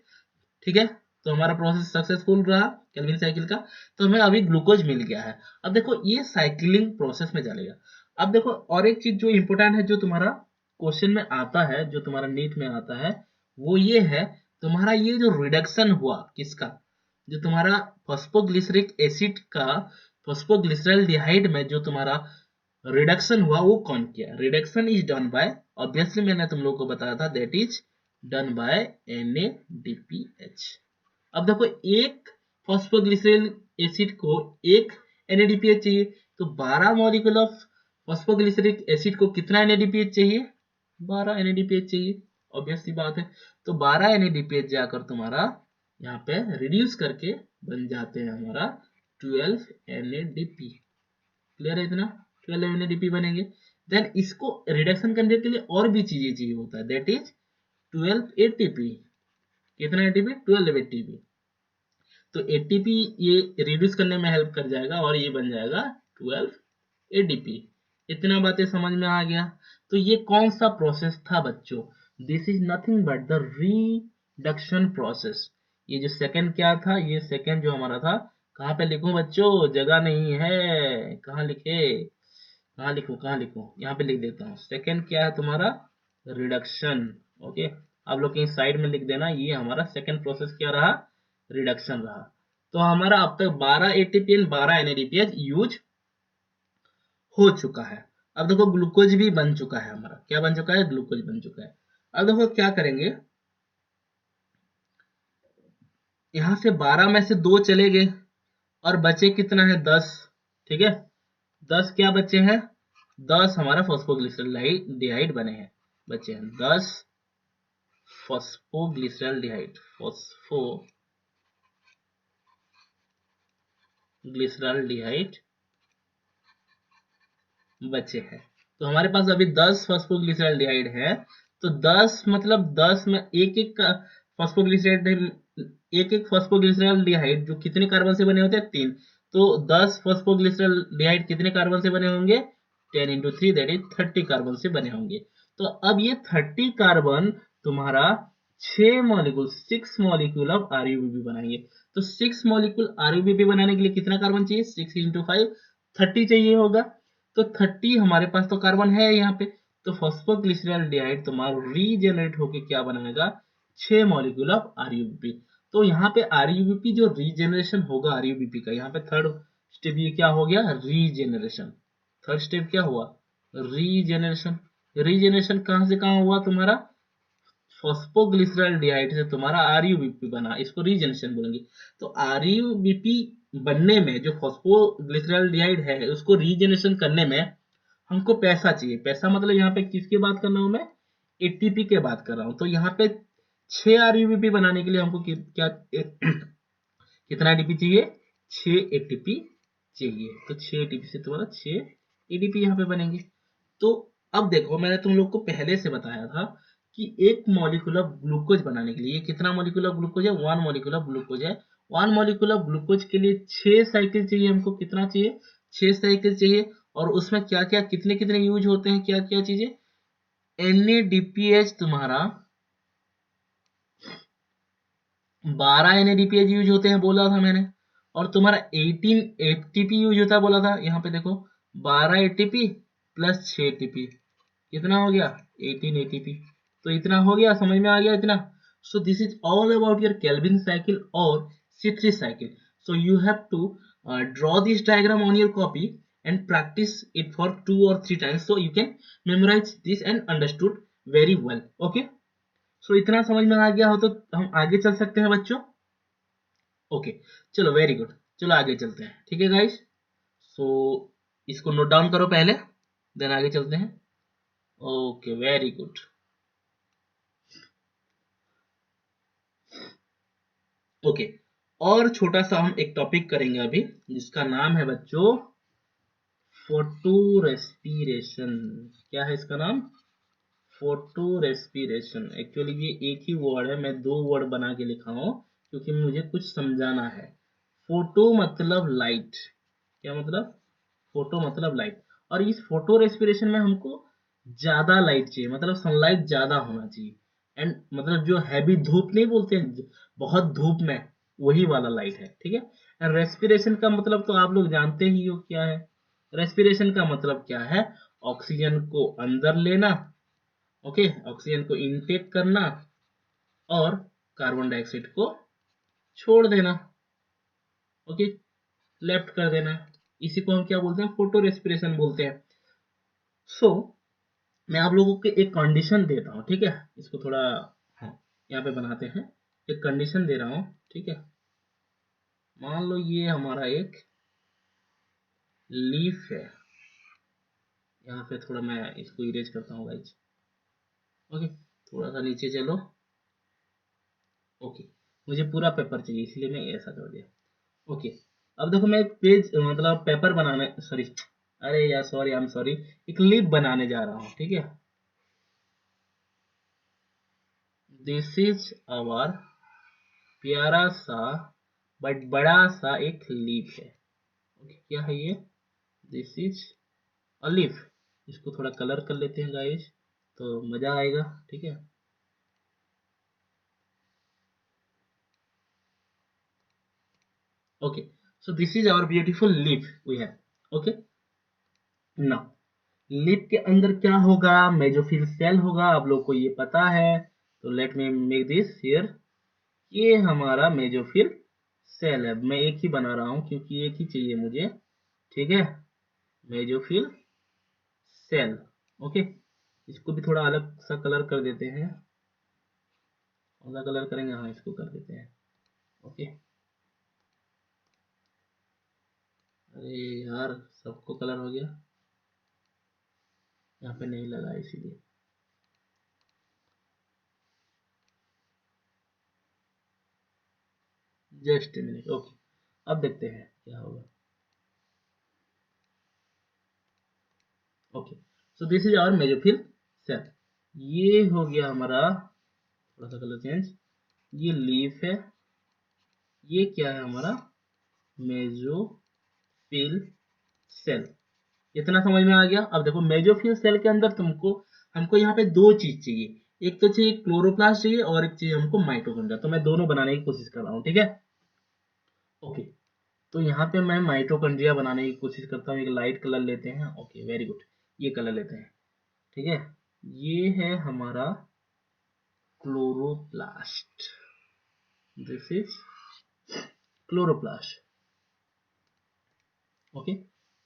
ठीक है, तो हमारा प्रोसेस सक्सेसफुल रहा केल्विन साइकिल का। तो हमें अभी ग्लूकोज मिल गया है। अब देखो, ये साइकिलिंग प्रोसेस में चलेगा। अब देखो, और एक चीज जो इंपॉर्टेंट है, जो तुम्हारा क्वेश्चन में आता है, जो तुम्हारा नीट में आता है, वो ये है, तुम्हारा ये जो रिडक्शन हुआ किसका? जो तुम्हारा फॉस्फोग्लिसरिक एसिड का फॉस्फोग्लिसराल्डिहाइड में जो तुम्हारा रिडक्शन हुआ, वो कौन किया? Reduction is done bye, obviously मैंने तुम लोग को बताया था, that is done bye NADPH। अब देखो, एक फॉस्फोग्लिसरिक एसिड को एक NADPH चाहिए, तो 12 मॉलिक्यूल ऑफ फॉस्फोग्लिसरिक एसिड को कितना NADPH चाहिए? 12 NADPH चाहिए, ऑब्वियस सी बात है। तो 12 NADPH जाकर तुम्हारा यहाँ पे रिड्यूस करके बन जाते हैं हमारा 12 NADP। क्लियर है इतना? 12 NADP बनेंगे। देन इसको रिडक्शन करने के लिए और भी चीजें चाहिए होता है, दैट इज 12 ATP। कितना ATP? 12 ATP। तो ATP ये रिड्यूस करने में हेल्प कर जाएगा और ये बन जाएगा 12 ADP। इतना बातें समझ में आ गया? तो ये कौन सा प्रोसेस था बच्चों? This is nothing but the reduction process. ये जो सेकंड क्या था? ये सेकंड जो हमारा था, कहाँ पे लिखूं बच्चों? जगह नहीं है, कहाँ लिखे? कहाँ लिखूं? यहाँ पे लिख देता हूँ। सेकंड क्या है तुम्हारा? रिडक्शन। ओके, आप लोग कहीं साइड में लिख देना। ये हमारा सेकंड प्रोसेस क्या रहा? रिडक्शन रहा। तो हमारा अब तक 12 ATP एंड 12 NADPH यूज हो चुका है। अब देखो, ग्लूकोज भी बन चुका है हमारा। क्या बन चुका है? ग्लूकोज बन चुका है। अब देखो क्या करेंगे, यहां से 12 में से 2 चले गए और बचे कितना है? 10। ठीक है, 10 क्या बचे हैं? 10 हमारा फॉस्फोग्लिसराल्डिहाइड बने हैं, बचे हैं 10 फॉस्फोग्लिसराल्डिहाइड बचे हैं। तो हमारे पास अभी 10 फॉस्फोग्लिसराल्डिहाइड है। तो 10 मतलब 10 में एक एक फॉस्फोग्लिसराल्डिहाइड जो कितने कार्बन से बने होते हैं? 3। तो 10 फॉस्फोग्लिसराल्डिहाइड कितने कार्बन से बने होंगे? 10 इंटू 3 दैट इज 30 कार्बन से बने होंगे। तो अब ये 30 कार्बन तुम्हारा 6 मॉलिक्यूल ऑफ आरयूबीपी बनाएंगे। तो 6 मॉलिक्यूल आरयूबीपी बनाने के लिए कितना कार्बन चाहिए? 6 इंटू 5 30 चाहिए होगा। तो 30 हमारे पास तो कार्बन है यहाँ पे, तो फॉस्फोग्लिसरॉल्डिहाइड तुम्हारा रीजेनरेट होके क्या बनाएगा? 6 मॉलिक्यूल ऑफ आरयूबीपी। तो यहाँ पे आरयूबीपी जो रीजेनरेशन होगा आरयूबीपी का, यहाँ पे थर्ड स्टेप ये क्या हो गया? रीजेनरेशन। थर्ड स्टेप क्या हुआ? रीजेनरेशन। रीजेनरेशन कहां से कहां हुआ तुम्हारा? फॉस्फोग्लिसरॉल्डिहाइड से तुम्हारा आरयूबीपी बना, इसको रीजेनरेशन बोलेंगे। तो आरयूबीपी बनने में जो फॉस्फोग्लिसरॉल्डिहाइड है उसको रीजेनरेशन करने में हमको पैसा चाहिए। पैसा मतलब यहाँ पे किसकी बात कर रहा हूं मैं? एटीपी के बात कर रहा हूं। तो यहाँ पे 6 आरयूबीपी बनाने के लिए हमको क्या कितना एटीपी चाहिए? 6 एटीपी चाहिए। तो 6 एटीपी से तुम्हारा 6 एटीपी यहाँ पे बनेंगे। तो अब देखो, मैंने तुम लोग को पहले से बताया था कि एक मॉलिक्यूल ऑफ ग्लूकोज बनाने के लिए कितना मॉलिक्यूल ऑफ ग्लूकोज है? 1 मॉलिक्यूल ऑफ ग्लूकोज है। 1 मॉलिक्यूल ऑफ ग्लूकोज के लिए 6 साइकिल चाहिए हमको। कितना चाहिए? 6 साइकिल चाहिए। और उसमें क्या क्या कितने कितने यूज होते हैं, क्या क्या चीजें? NADPH तुम्हारा 12 NADPH यूज होते हैं बोला था मैंने। और तुम्हारा 18 ATP यूज होता है बोला था। यहाँ पे देखो 12 ATP प्लस 6 ATP कितना हो गया? 18 ATP। तो इतना हो गया, समझ में आ गया इतना? So this is all about your Calvin cycle और C3 cycle. So you have to draw this diagram on your copy and practice it for 2 or 3 times so you can memorize this and understood very well. Okay, सो इतना समझ में आ गया हो तो हम आगे चल सकते हैं बच्चों। ओके, चलो वेरी गुड, चलो आगे चलते हैं। ठीक है गाइस, सो इसको नोट डाउन करो पहले, देन आगे चलते हैं। Okay very good. ओके, और छोटा सा हम एक टॉपिक करेंगे अभी, जिसका नाम है बच्चों फोटो रेस्पिरेशन। क्या है इसका नाम? Photo respiration. एक्चुअली ये एक ही वर्ड है, मैं 2 वर्ड बना के लिखा हूं क्योंकि मुझे कुछ समझाना है। फोटो मतलब लाइट। क्या मतलब? फोटो मतलब लाइट। और इस फोटो रेस्पिरेशन में हमको ज्यादा लाइट चाहिए, मतलब सनलाइट ज्यादा होना चाहिए। एंड मतलब जो हैवी धूप नहीं बोलते हैं, बहुत धूप में, वही वाला लाइट है। ठीक है। एंड रेस्पिरेशन का मतलब तो आप लोग जानते ही हो क्या है। रेस्पिरेशन का मतलब क्या है? ऑक्सीजन को अंदर लेना, ओके, ऑक्सीजन को इनटेक करना और कार्बन डाइऑक्साइड को छोड़ देना, ओके, लेफ्ट कर देना। इसी को हम क्या बोलते हैं? फोटो रेस्पिरेशन बोलते हैं। सो मैं आप लोगों को एक कंडीशन देता हूँ, ठीक है? इसको थोड़ा, हाँ, यहाँ पे बनाते हैं। एक कंडीशन दे रहा हूँ, ठीक है? मान लो ये हमारा एक लीफ है। यहाँ पे थोड़ा मैं इसको इरेज करता हूँ गाइस। ओके, थोड़ा सा नीचे चलो। ओके, मुझे पूरा पेपर चाहिए इसलिए मैं ऐसा कर दिया। ओके, अब देखो मैं एक पेज मतलब पेपर बनाने, सॉरी, अरे यार सॉरी, आई एम सॉरी, एक लीफ बनाने जा रहा हूँ, ठीक है? दिस इज आवर प्यारा सा बट बड़ा सा एक लीफ है। ओके, क्या है ये? This is a leaf. इसको थोड़ा कलर कर लेते हैं गाइस, तो मजा आएगा। ठीक है। Okay, so this is our beautiful leaf we have. Okay, now leaf के अंदर क्या होगा? मेसोफिल सेल होगा, आप लोग को ये पता है। तो late me make this here. ये हमारा मेसोफिल सेल है। मैं एक ही बना रहा हूं क्योंकि एक ही चाहिए मुझे। ठीक है, मेसोफिल सेल। ओके, इसको भी थोड़ा अलग सा कलर कर देते हैं। अलग कलर करेंगे, हाँ, इसको कर देते हैं। ओके, अरे यार सबको कलर हो गया, यहाँ पे नहीं लगा इसीलिए। Just a minute. ओके, अब देखते हैं क्या होगा। Okay, so this is our mesophyll cell. ये हो गया हमारा, थोड़ा सा कलर चेंज। ये लीफ है, ये क्या है हमारा? Mesophyll cell. इतना समझ में आ गया। अब देखो मेसोफिल सेल के अंदर हमको यहाँ पे दो चीज चाहिए, एक तो चाहिए क्लोरोप्लास्ट चाहिए और एक चाहिए हमको माइटोकॉन्ड्रिया। तो मैं दोनों बनाने की कोशिश कर रहा हूँ, ठीक है। ओके, तो यहाँ पे मैं माइटोकॉन्ड्रिया बनाने की कोशिश करता हूँ। एक लाइट कलर लेते हैं। ओके वेरी गुड, ये कलर लेते हैं, ठीक है। ये है हमारा chloroplast, this is chloroplast. Okay,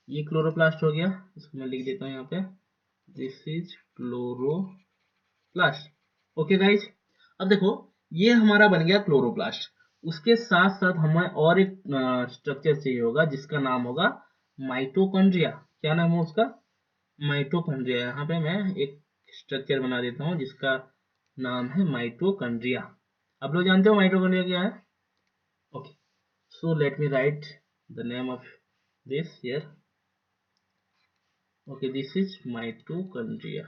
ये क्लोरोप्लास्ट हो गया, इसको मैं लिख देता हूँ यहाँ पे, this is chloroplast. Okay guys, अब देखो ये हमारा बन गया क्लोरोप्लास्ट। उसके साथ साथ हमें और एक स्ट्रक्चर चाहिए होगा जिसका नाम होगा माइटोकॉन्ड्रिया। क्या नाम है उसका? माइटोकॉन्ड्रिया। यहाँ पे मैं एक स्ट्रक्चर बना देता हूँ जिसका नाम है माइटोकॉन्ड्रिया। आप लोग जानते हो माइटोकॉन्ड्रिया क्या है? Okay, so let me right the name of this here. Okay, this is mitochondria.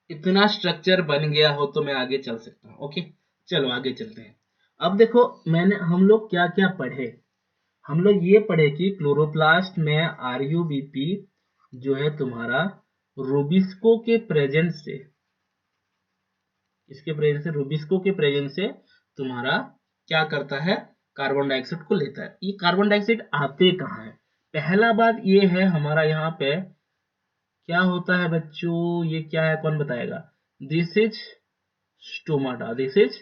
इतना स्ट्रक्चर बन गया हो तो मैं आगे चल सकता हूँ। ओके, चलो आगे चलते हैं। अब देखो हम लोग क्या क्या पढ़े। हम लोग ये पढ़े कि क्लोरोप्लास्ट में आरयूबीपी जो है तुम्हारा रूबिस्को के प्रेजेंस से, रूबिस्को के प्रेजेंस से तुम्हारा क्या करता है, कार्बन डाइऑक्साइड को लेता है। ये कार्बन डाइऑक्साइड आते कहाँ है? पहला बात ये है हमारा यहाँ पे क्या होता है बच्चों, ये क्या है कौन बताएगा? This is stomata, this is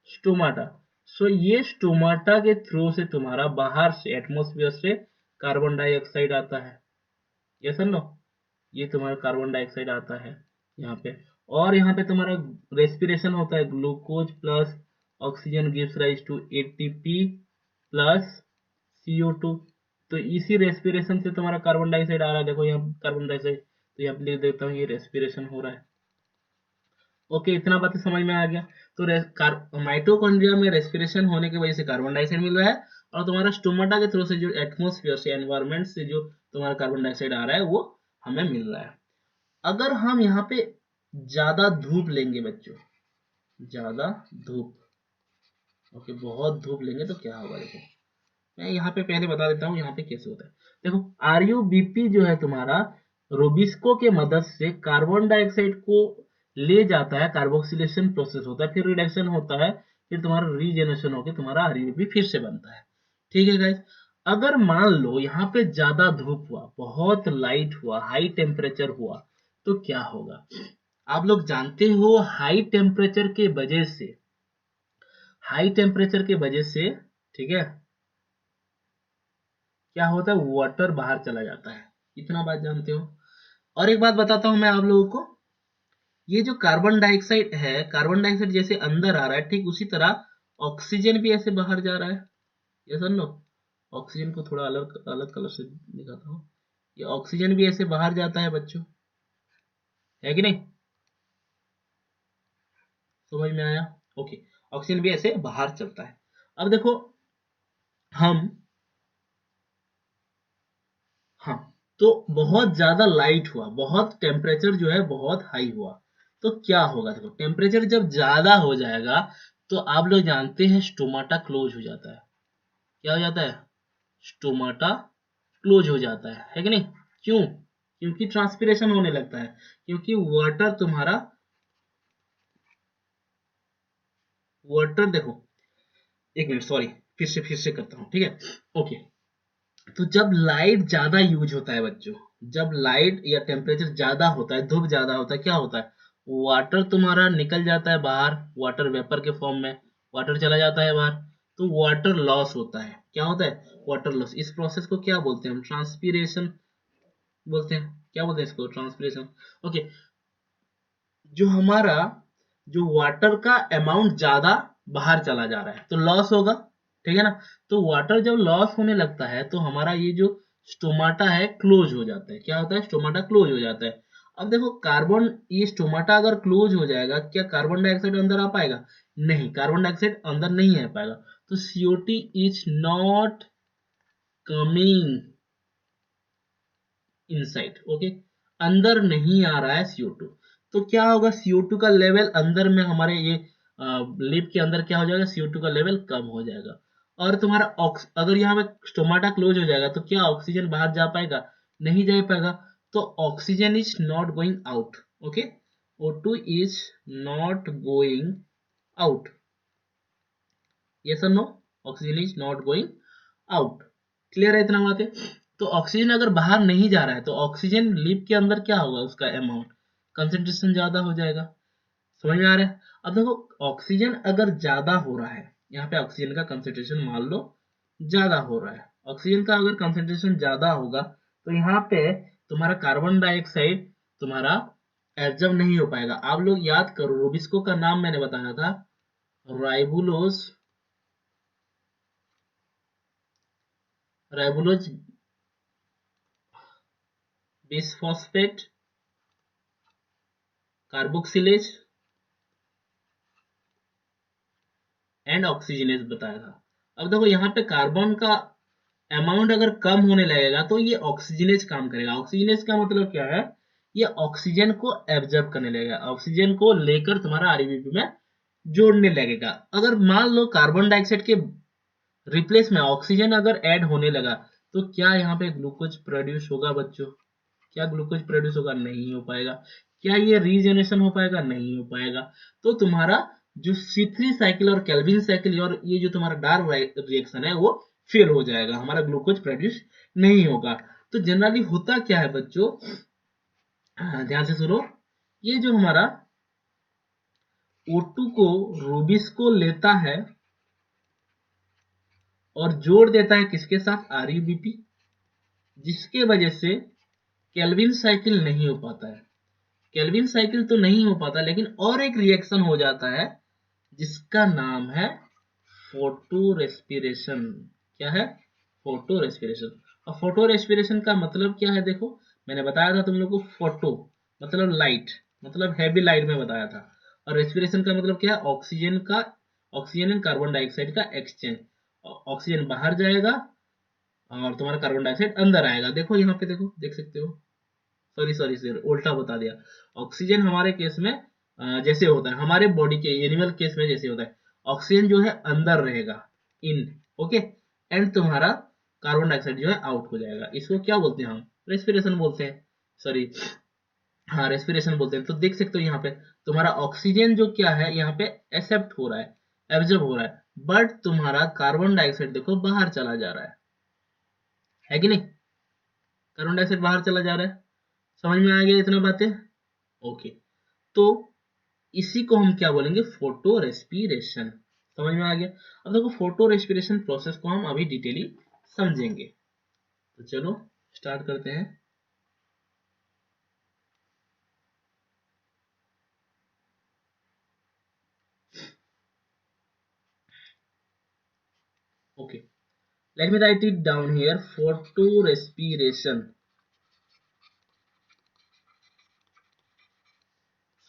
stomata. So ये स्टोमाटा के थ्रू से तुम्हारा बाहर से एटमॉस्फेयर से कार्बन डाइऑक्साइड आता है। यस और नो? ये तुम्हारा कार्बन डाइऑक्साइड आता है यहाँ पे, और यहाँ पे तुम्हारा रेस्पिरेशन होता है। Glucose plus oxygen gives rise to ATP plus CO2। तो इसी रेस्पिरेशन से तुम्हारा कार्बन डाइऑक्साइड आ रहा है। देखो यहाँ कार्बन डाइऑक्साइड, तो यहाँ पे लिख देता हूँ ये रेस्पिरेशन हो रहा है। ओके, इतना बात समझ में आ गया। तो माइटोकॉन्ड्रिया में रेस्पिरेशन होने की वजह से कार्बन डाइऑक्साइड मिल रहा है, और तुम्हारा स्टोमाटा के थ्रू से जो एटमोस्फियर से एनवायरमेंट से जो तुम्हारा कार्बन डाइऑक्साइड आ रहा है वो हमें मिल रहा है। अगर हम यहाँ पे ज्यादा धूप लेंगे बच्चों, ज्यादा धूप, ओके बहुत धूप लेंगे तो क्या होगा देखो, मैं यहाँ पे पहले बता देता हूँ यहाँ पे कैसे होता है। देखो आरयूबीपी जो है तुम्हारा रोबिस्को के मदद से कार्बन डाइऑक्साइड को ले जाता है, कार्बोक्सिलेशन प्रोसेस होता है, फिर रिडक्शन होता है, फिर तुम्हारा रीजेनरेशन होकर तुम्हारा आरयूबीपी फिर से बनता है। ठीक है गाइस, अगर मान लो यहाँ पे ज्यादा धूप हुआ, बहुत लाइट हुआ, हाई टेम्परेचर हुआ, तो क्या होगा? आप लोग जानते हो हाई टेम्परेचर के वजह से, ठीक है, क्या होता है, वाटर बाहर चला जाता है। इतना बात जानते हो। और एक बात बताता हूं मैं आप लोगों को, ये जो कार्बन डाइऑक्साइड है, कार्बन डाइऑक्साइड जैसे अंदर आ रहा है, ठीक उसी तरह ऑक्सीजन भी ऐसे बाहर जा रहा है। ये सुन लो, ऑक्सीजन को थोड़ा अलग अलग कलर से दिखाता हूँ। ये ऑक्सीजन भी ऐसे बाहर जाता है बच्चों, है कि नहीं? समझ में आया? ओके, ऑक्सीजन भी ऐसे बाहर चलता है। अब देखो हम, हाँ, तो बहुत ज्यादा लाइट हुआ, बहुत टेम्परेचर जो है बहुत हाई हुआ, तो क्या होगा? देखो टेम्परेचर जब ज्यादा हो जाएगा तो आप लोग जानते हैं स्टोमाटा क्लोज हो जाता है। क्या हो जाता है? स्टोमाटा क्लोज हो जाता है कि नहीं? क्यों? क्योंकि ट्रांसपिरेशन होने लगता है, क्योंकि वाटर देखो, एक मिनट सॉरी, फिर से करता हूँ, ठीक है। ओके, तो जब लाइट ज्यादा यूज होता है बच्चों, जब लाइट या टेम्परेचर ज्यादा होता है, धूप ज्यादा होता है, क्या होता है? वाटर तुम्हारा निकल जाता है बाहर, वाटर वेपर के फॉर्म में वाटर चला जाता है बाहर, तो वाटर लॉस होता है। क्या होता है? Water loss. इस प्रोसेस को क्या बोलते हैं हम? ट्रांसपीरेशन बोलते हैं। क्या बोलते हैं इसको? ट्रांसपीरेशन। ओके, जो हमारा जो वाटर का अमाउंट ज्यादा बाहर चला जा रहा है तो लॉस होगा, ठीक है ना? तो वाटर जब लॉस होने लगता है तो हमारा ये जो स्टोमाटा है क्लोज हो जाता है। क्या होता है? स्टोमाटा क्लोज हो जाता है। अब देखो ये स्टोमाटा अगर क्लोज हो जाएगा, क्या कार्बन डाइऑक्साइड अंदर आ पाएगा? नहीं, कार्बन डाइऑक्साइड अंदर नहीं आ पाएगा। तो CO2 is not coming inside. Okay, अंदर नहीं आ रहा है CO2। तो क्या होगा? CO2 का लेवल अंदर में हमारे ये लिप के अंदर क्या हो जाएगा? CO2 का लेवल कम हो जाएगा। और तुम्हारा अगर यहाँ पे स्टोमाटा क्लोज हो जाएगा तो क्या ऑक्सीजन बाहर जा पाएगा? नहीं जा पाएगा। तो oxygen is not going out. Okay, O2 is not going out. Yes और no? Oxygen is not going out. Clear है इतना बात है? तो ऑक्सीजन अगर बाहर नहीं जा रहा है तो ऑक्सीजन लिप के अंदर क्या होगा? उसका अमाउंट, कंसेंट्रेशन ज्यादा हो जाएगा। समझ में आ रहा है? अब देखो, ऑक्सीजन अगर ज्यादा हो रहा है, यहाँ पे ऑक्सीजन का कंसेंट्रेशन मान लो ज्यादा हो रहा है, ऑक्सीजन का अगर कंसेंट्रेशन ज्यादा होगा तो यहाँ पे तुम्हारा कार्बन डाइऑक्साइड तुम्हारा एब्जॉर्ब नहीं हो पाएगा। आप लोग याद करो, रूबिस्को का नाम मैंने बताया था, ribulose, ribulose bisphosphate carboxylase and oxygenase बताया था। अब देखो यहाँ पे कार्बन का अमाउंट अगर कम होने लगेगा तो ये ऑक्सीजनेज काम करेगा। ऑक्सीजनेज का मतलब क्या है? ये ऑक्सीजन को एब्जॉर्ब करने लगेगा, ऑक्सीजन को लेकर तुम्हारा आरबीपी में जोड़ने लगेगा। अगर मान लो कार्बन डाइऑक्साइड के रिप्लेस में ऑक्सीजन अगर ऐड होने लगा तो क्या यहाँ पे ग्लूकोज प्रोड्यूस होगा बच्चों? क्या ग्लूकोज प्रोड्यूस होगा? नहीं हो पाएगा। क्या ये रीजनरेशन हो पाएगा? नहीं हो पाएगा। तो तुम्हारा जो C3 साइकिल और केल्विन साइकिल और ये जो तुम्हारा डार्क रिएक्शन है वो फेल हो जाएगा, हमारा ग्लूकोज प्रोड्यूस नहीं होगा। तो जनरली होता क्या है बच्चों, ध्यान से सुनो, ये जो हमारा O2 को रूबिस्को लेता है और जोड़ देता है किसके साथ? RUBP, जिसके वजह से केल्विन साइकिल नहीं हो पाता है। केल्विन साइकिल तो नहीं हो पाता, लेकिन और एक रिएक्शन हो जाता है जिसका नाम है फोटो रेस्पिरेशन। क्या है? Photo respiration. और फोटो रेस्पिरेशन का मतलब क्या है? देखो, मैंने बताया था तुम लोग को, फोटो मतलब लाइट, मतलब हैवी लाइट में बताया था। और रेस्पिरेशन का मतलब क्या है? ऑक्सीजन का, ऑक्सीजन एंड कार्बन डाइऑक्साइड का एक्सचेंज। ऑक्सीजन बाहर जाएगा और तुम्हारा कार्बन डाइऑक्साइड अंदर आएगा। देखो यहाँ पे, देखो, देख सकते हो। सॉरी सॉरी सर, उल्टा बता दिया। ऑक्सीजन हमारे केस में जैसे होता है, हमारे बॉडी के एनिमल केस में जैसे होता है, ऑक्सीजन जो है अंदर रहेगा, इन, ओके, एंड तुम्हारा कार्बन डाइऑक्साइड जो है आउट हो जाएगा। इसको क्या बोलते हैं? हम रेस्पिरेशन बोलते हैं। सॉरी, हाँ, रेस्पिरेशन बोलते हैं। तो देख सकते हो यहाँ पे तुम्हारा ऑक्सीजन जो क्या है, यहाँ पे एक्सेप्ट हो रहा है, एब्जॉर्ब हो रहा है, बट तुम्हारा कार्बन डाइऑक्साइड देखो बाहर चला जा रहा है कि नहीं? कार्बन डाइऑक्साइड बाहर चला जा रहा है। समझ में आ गया इतना बातें? ओके, तो इसी को हम क्या बोलेंगे? Photo respiration. समझ में आ गया? अब देखो, फोटो रेस्पिरेशन प्रोसेस को हम अभी डिटेली समझेंगे। तो चलो स्टार्ट करते हैं। Okay, let me write it down here, photo respiration.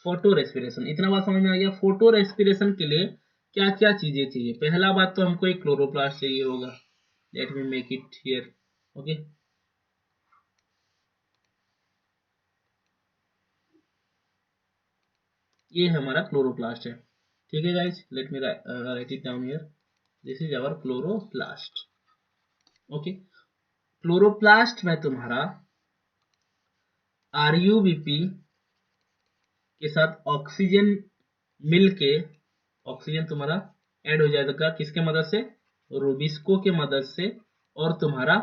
Photo respiration, इतना बात समझ में आ गया? फोटो रेस्पिरेशन के लिए क्या क्या चीजें चाहिए? पहला बात तो हमको एक क्लोरोप्लास्ट चाहिए होगा। Let me make it here. Okay, ये हमारा क्लोरोप्लास्ट है। ठीक है guys, let me write it down here, this is our chloroplast. Okay, chloroplast में तुम्हारा आरयूबीपी के साथ ऑक्सीजन मिलके, ऑक्सीजन तुम्हारा ऐड हो जाएगा किसके मदद से? रूबिस्को के मदद से, और तुम्हारा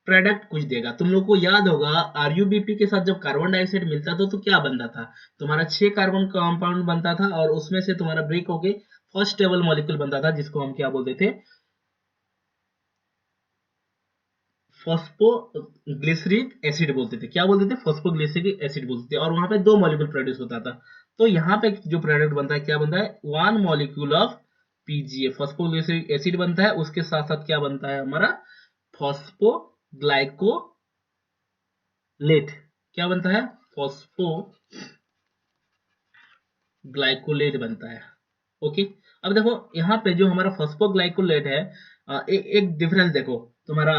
प्रोडक्ट कुछ देगा। तुम लोग को याद होगा, आरयूबीपी के साथ जब कार्बन डाइऑक्साइड मिलता था तो क्या बनता था? तुम्हारा 6 कार्बन कंपाउंड बनता था और उसमें से तुम्हारा ब्रेक होके फर्स्ट टेबल मॉलिक्यूल बनता था, जिसको हम क्या बोलते थे? फॉस्फोग्लिसरिक एसिड बोलते थे। क्या बोलते थे? फॉस्फोग्लिसरिक एसिड बोलते थे। और वहां पे 2 मॉलिक्यूल प्रोड्यूस होता था। तो यहाँ पे जो प्रोडक्ट बनता है, क्या बनता है? 1 molecule of PGA, phosphoglyceric acid बनता है। उसके साथ साथ क्या बनता है हमारा? फॉस्फोग्लाइकोलेट। क्या बनता है? फॉस्फोग्लाइकोलेट बनता है। ओके, अब देखो यहाँ पे जो हमारा फॉस्फोग्लाइकोलेट है, एक डिफरेंस देखो तुम्हारा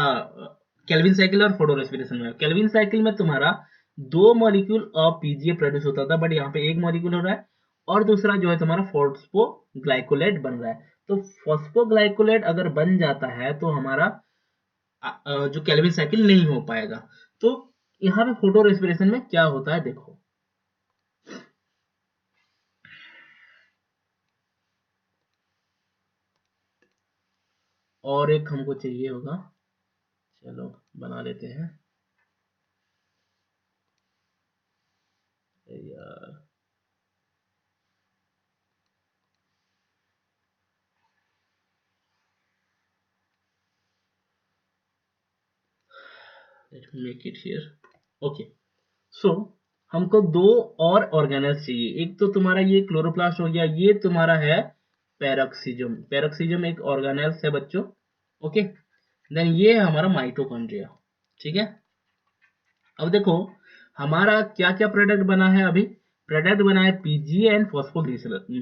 केल्विन साइकिल और फोटो रेस्पिरेशन में। केल्विन साइकिल में तुम्हारा 2 मॉलिक्यूल ऑफ पीजीए प्रोड्यूस होता था, बट यहाँ पे 1 मॉलिक्यूल हो रहा है, और दूसरा जो है तुम्हारा फॉस्फोग्लाइकोलेट बन रहा है। तो फॉस्फोग्लाइकोलेट अगर बन जाता है तो हमारा जो केल्विन साइकिल नहीं हो पाएगा। तो यहाँ पे फोटो रेस्पिरेशन में क्या होता है देखो, और एक हमको चाहिए होगा, चलो बना लेते हैं यार। Let me make it here. Okay, so हमको दो और ऑर्गेनेल्स चाहिए। एक तो तुम्हारा ये क्लोरोप्लास्ट हो गया, ये तुम्हारा है पैरोक्सिजम। पैरोक्सिजम एक ऑर्गेनेल्स है बच्चों। ओके, देन ये है हमारा माइटोकॉन्ड्रिया। ठीक है, अब देखो हमारा क्या क्या प्रोडक्ट बना है। अभी प्रोडक्ट बना है पीजीए एंड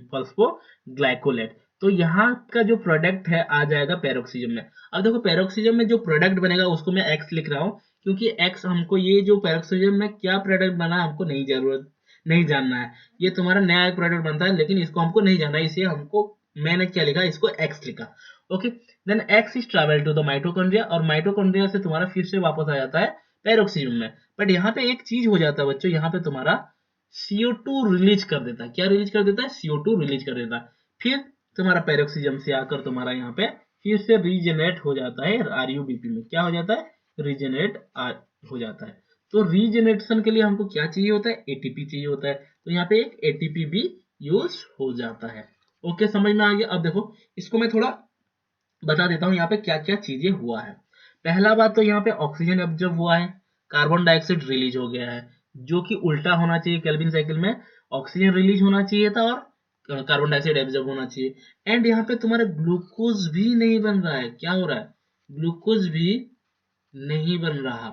फॉस्फोग्लाइकोलेट। तो यहाँ का जो प्रोडक्ट है आ जाएगा पैरोक्सिजम में। अब देखो पैरोक्सिजम में जो प्रोडक्ट बनेगा उसको मैं एक्स लिख रहा हूँ, क्योंकि एक्स हमको ये जो पैरोक्सिजम में क्या प्रोडक्ट बना हमको नहीं जरूरत नहीं जानना है। ये तुम्हारा नया एक प्रोडक्ट बनता है लेकिन इसको हमको नहीं जानना है, इसलिए हमको मैंने क्या लिखा, इसको एक्स लिखा। Okay, then X is travel to the mitochondria, और माइटोकॉन्ड्रिया से तुम्हारा फिर से वापस आ जाता है पैरोक्सिजम में। बट यहाँ पे एक चीज हो जाता है बच्चों, यहाँ पे तुम्हारा CO2 रिलीज कर देता है। क्या रिलीज कर देता है? CO2 रिलीज कर देता है। फिर तुम्हारा पैरोक्सिजम से आकर तुम्हारा यहाँ पे फिर से रीजनरेट हो जाता है RUBP में। क्या हो जाता है? रीजनरेट हो जाता है। तो रीजनरेशन के लिए हमको क्या चाहिए होता है? ATP चाहिए होता है। तो यहाँ पे एक ATP भी यूज हो जाता है। ओके, समझ में आ गया। अब देखो इसको मैं थोड़ा बता देता हूँ यहाँ पे क्या क्या चीजें हुआ है। पहला बात तो यहाँ पे ऑक्सीजन एब्जॉर्ब हुआ है, कार्बन डाइऑक्साइड रिलीज हो गया है, जो कि उल्टा होना चाहिए। केल्विन साइकिल में ऑक्सीजन रिलीज होना चाहिए था और कार्बन डाइऑक्साइड एब्जॉर्ब होना चाहिए। एंड यहाँ पे तुम्हारा ग्लूकोज भी नहीं बन रहा है। क्या हो रहा है? ग्लूकोज भी नहीं बन रहा।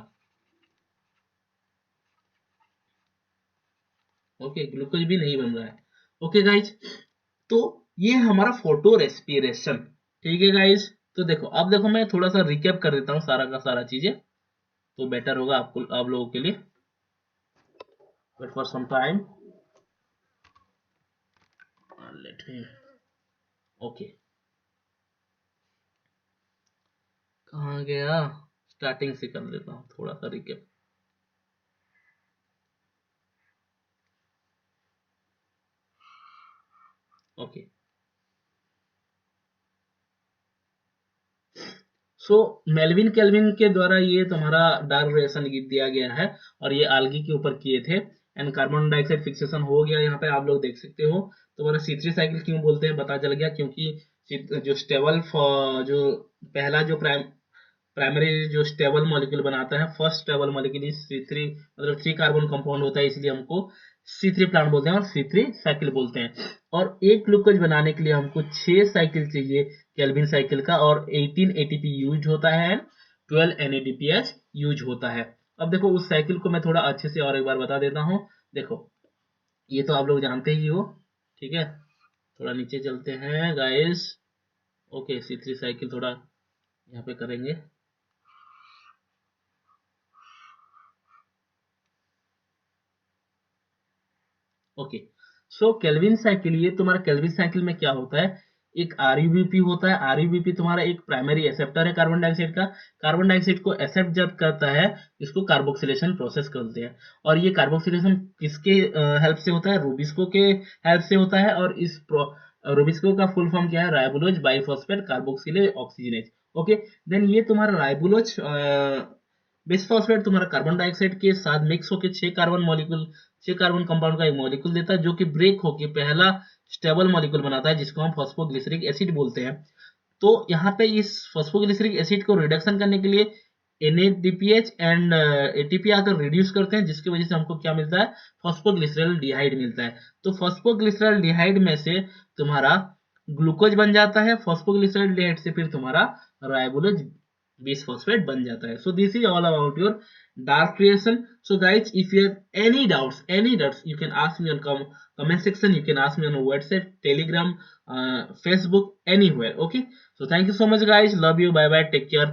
ओके, ग्लूकोज भी नहीं बन रहा है। ओके गाइज, तो ये हमारा फोटो रेस्पिरेशन। ठीक है गाइज, तो देखो अब देखो मैं थोड़ा सा रिकैप कर देता हूँ सारा का सारा चीजें, तो बेटर होगा आपको, आप लोगों के लिए। Wait for some time, let me. Okay, कहाँ गया? स्टार्टिंग से कर लेता हूँ थोड़ा सा recap. Okay, so Melvin Calvin के द्वारा ये तुम्हारा डार्क रिएक्शन दिया गया है, और ये आल्गी के ऊपर किए थे। एंड कार्बन डाइऑक्साइड फिक्सेशन हो गया। यहाँ पे आप लोग देख सकते हो तुम्हारा C3 साइकिल क्यों बोलते हैं पता चल गया, क्योंकि जो स्टेबल जो पहला जो प्राइमरी जो स्टेबल मॉलिक्यूल बनाता है, first stable molecule is C3, मतलब 3 कार्बन कंपाउंड होता है, इसलिए हमको C3 प्लांट बोलते हैं और C3 साइकिल बोलते हैं। और एक ग्लूकोज बनाने के लिए हमको 6 साइकिल चाहिए केल्विन साइकिल का, और 18 ATP यूज होता है, 12 NADPH यूज होता है। अब देखो उस साइकिल को मैं थोड़ा अच्छे से और एक बार बता देता हूँ। देखो ये तो आप लोग जानते ही हो, ठीक है। थोड़ा नीचे चलते हैं गाइस। ओके, C3 साइकिल थोड़ा यहाँ पे करेंगे। ओके, सो केल्विन साइकिल, ये तुम्हारा केल्विन साइकिल में क्या होता है, एक RUBP होता है। RUBP तुम्हारा एक प्राइमरी एक्सेप्टर है कार्बन डाइऑक्साइड का। कार्बन डाइऑक्साइड को एक्सेप्ट जब करता है, इसको कार्बोक्सिलेशन प्रोसेस करते हैं। और ये कार्बोक्सिलेशन किसके हेल्प से होता है? रूबिस्को के हेल्प से होता है। और इस रूबिस्को का फुल फॉर्म क्या है? Ribulose biphosphate carboxylase oxygenase. Okay, then ये तुम्हारा राइबोलोज बिसफॉस्फेट तुम्हारा कार्बन डाइऑक्साइड के साथ मिक्स होकर 6 कार्बन कंपाउंड का एक मॉलिक्यूल देता है, जो कि ब्रेक होकर पहला स्टेबल मॉलिक्यूल बनाता है, जिसको हम फॉस्फोग्लिसरिक एसिड बोलते हैं। तो यहाँ पे इस फॉस्फोग्लिसरिक एसिड को रिडक्शन करने के लिए NADPH एंड ATP आकर रिड्यूस करते हैं, जिसकी वजह से हमको क्या मिलता है? फॉस्फोग्लिसरॉल्डिहाइड मिलता है। तो फॉस्फोग्लिसरॉल्डिहाइड में से तुम्हारा ग्लूकोज बन जाता है, फॉस्फोग्लिसरॉल्डिहाइड से फिर तुम्हारा राइबोलोज बिसफॉस्फेट बन जाता है। सो this is all about your dark creation. So guys, if you have any doubts, you can ask me on comment section, you can ask me on WhatsApp, Telegram, Facebook, anywhere. Okay, so thank you so much guys, love you, bye bye, take care.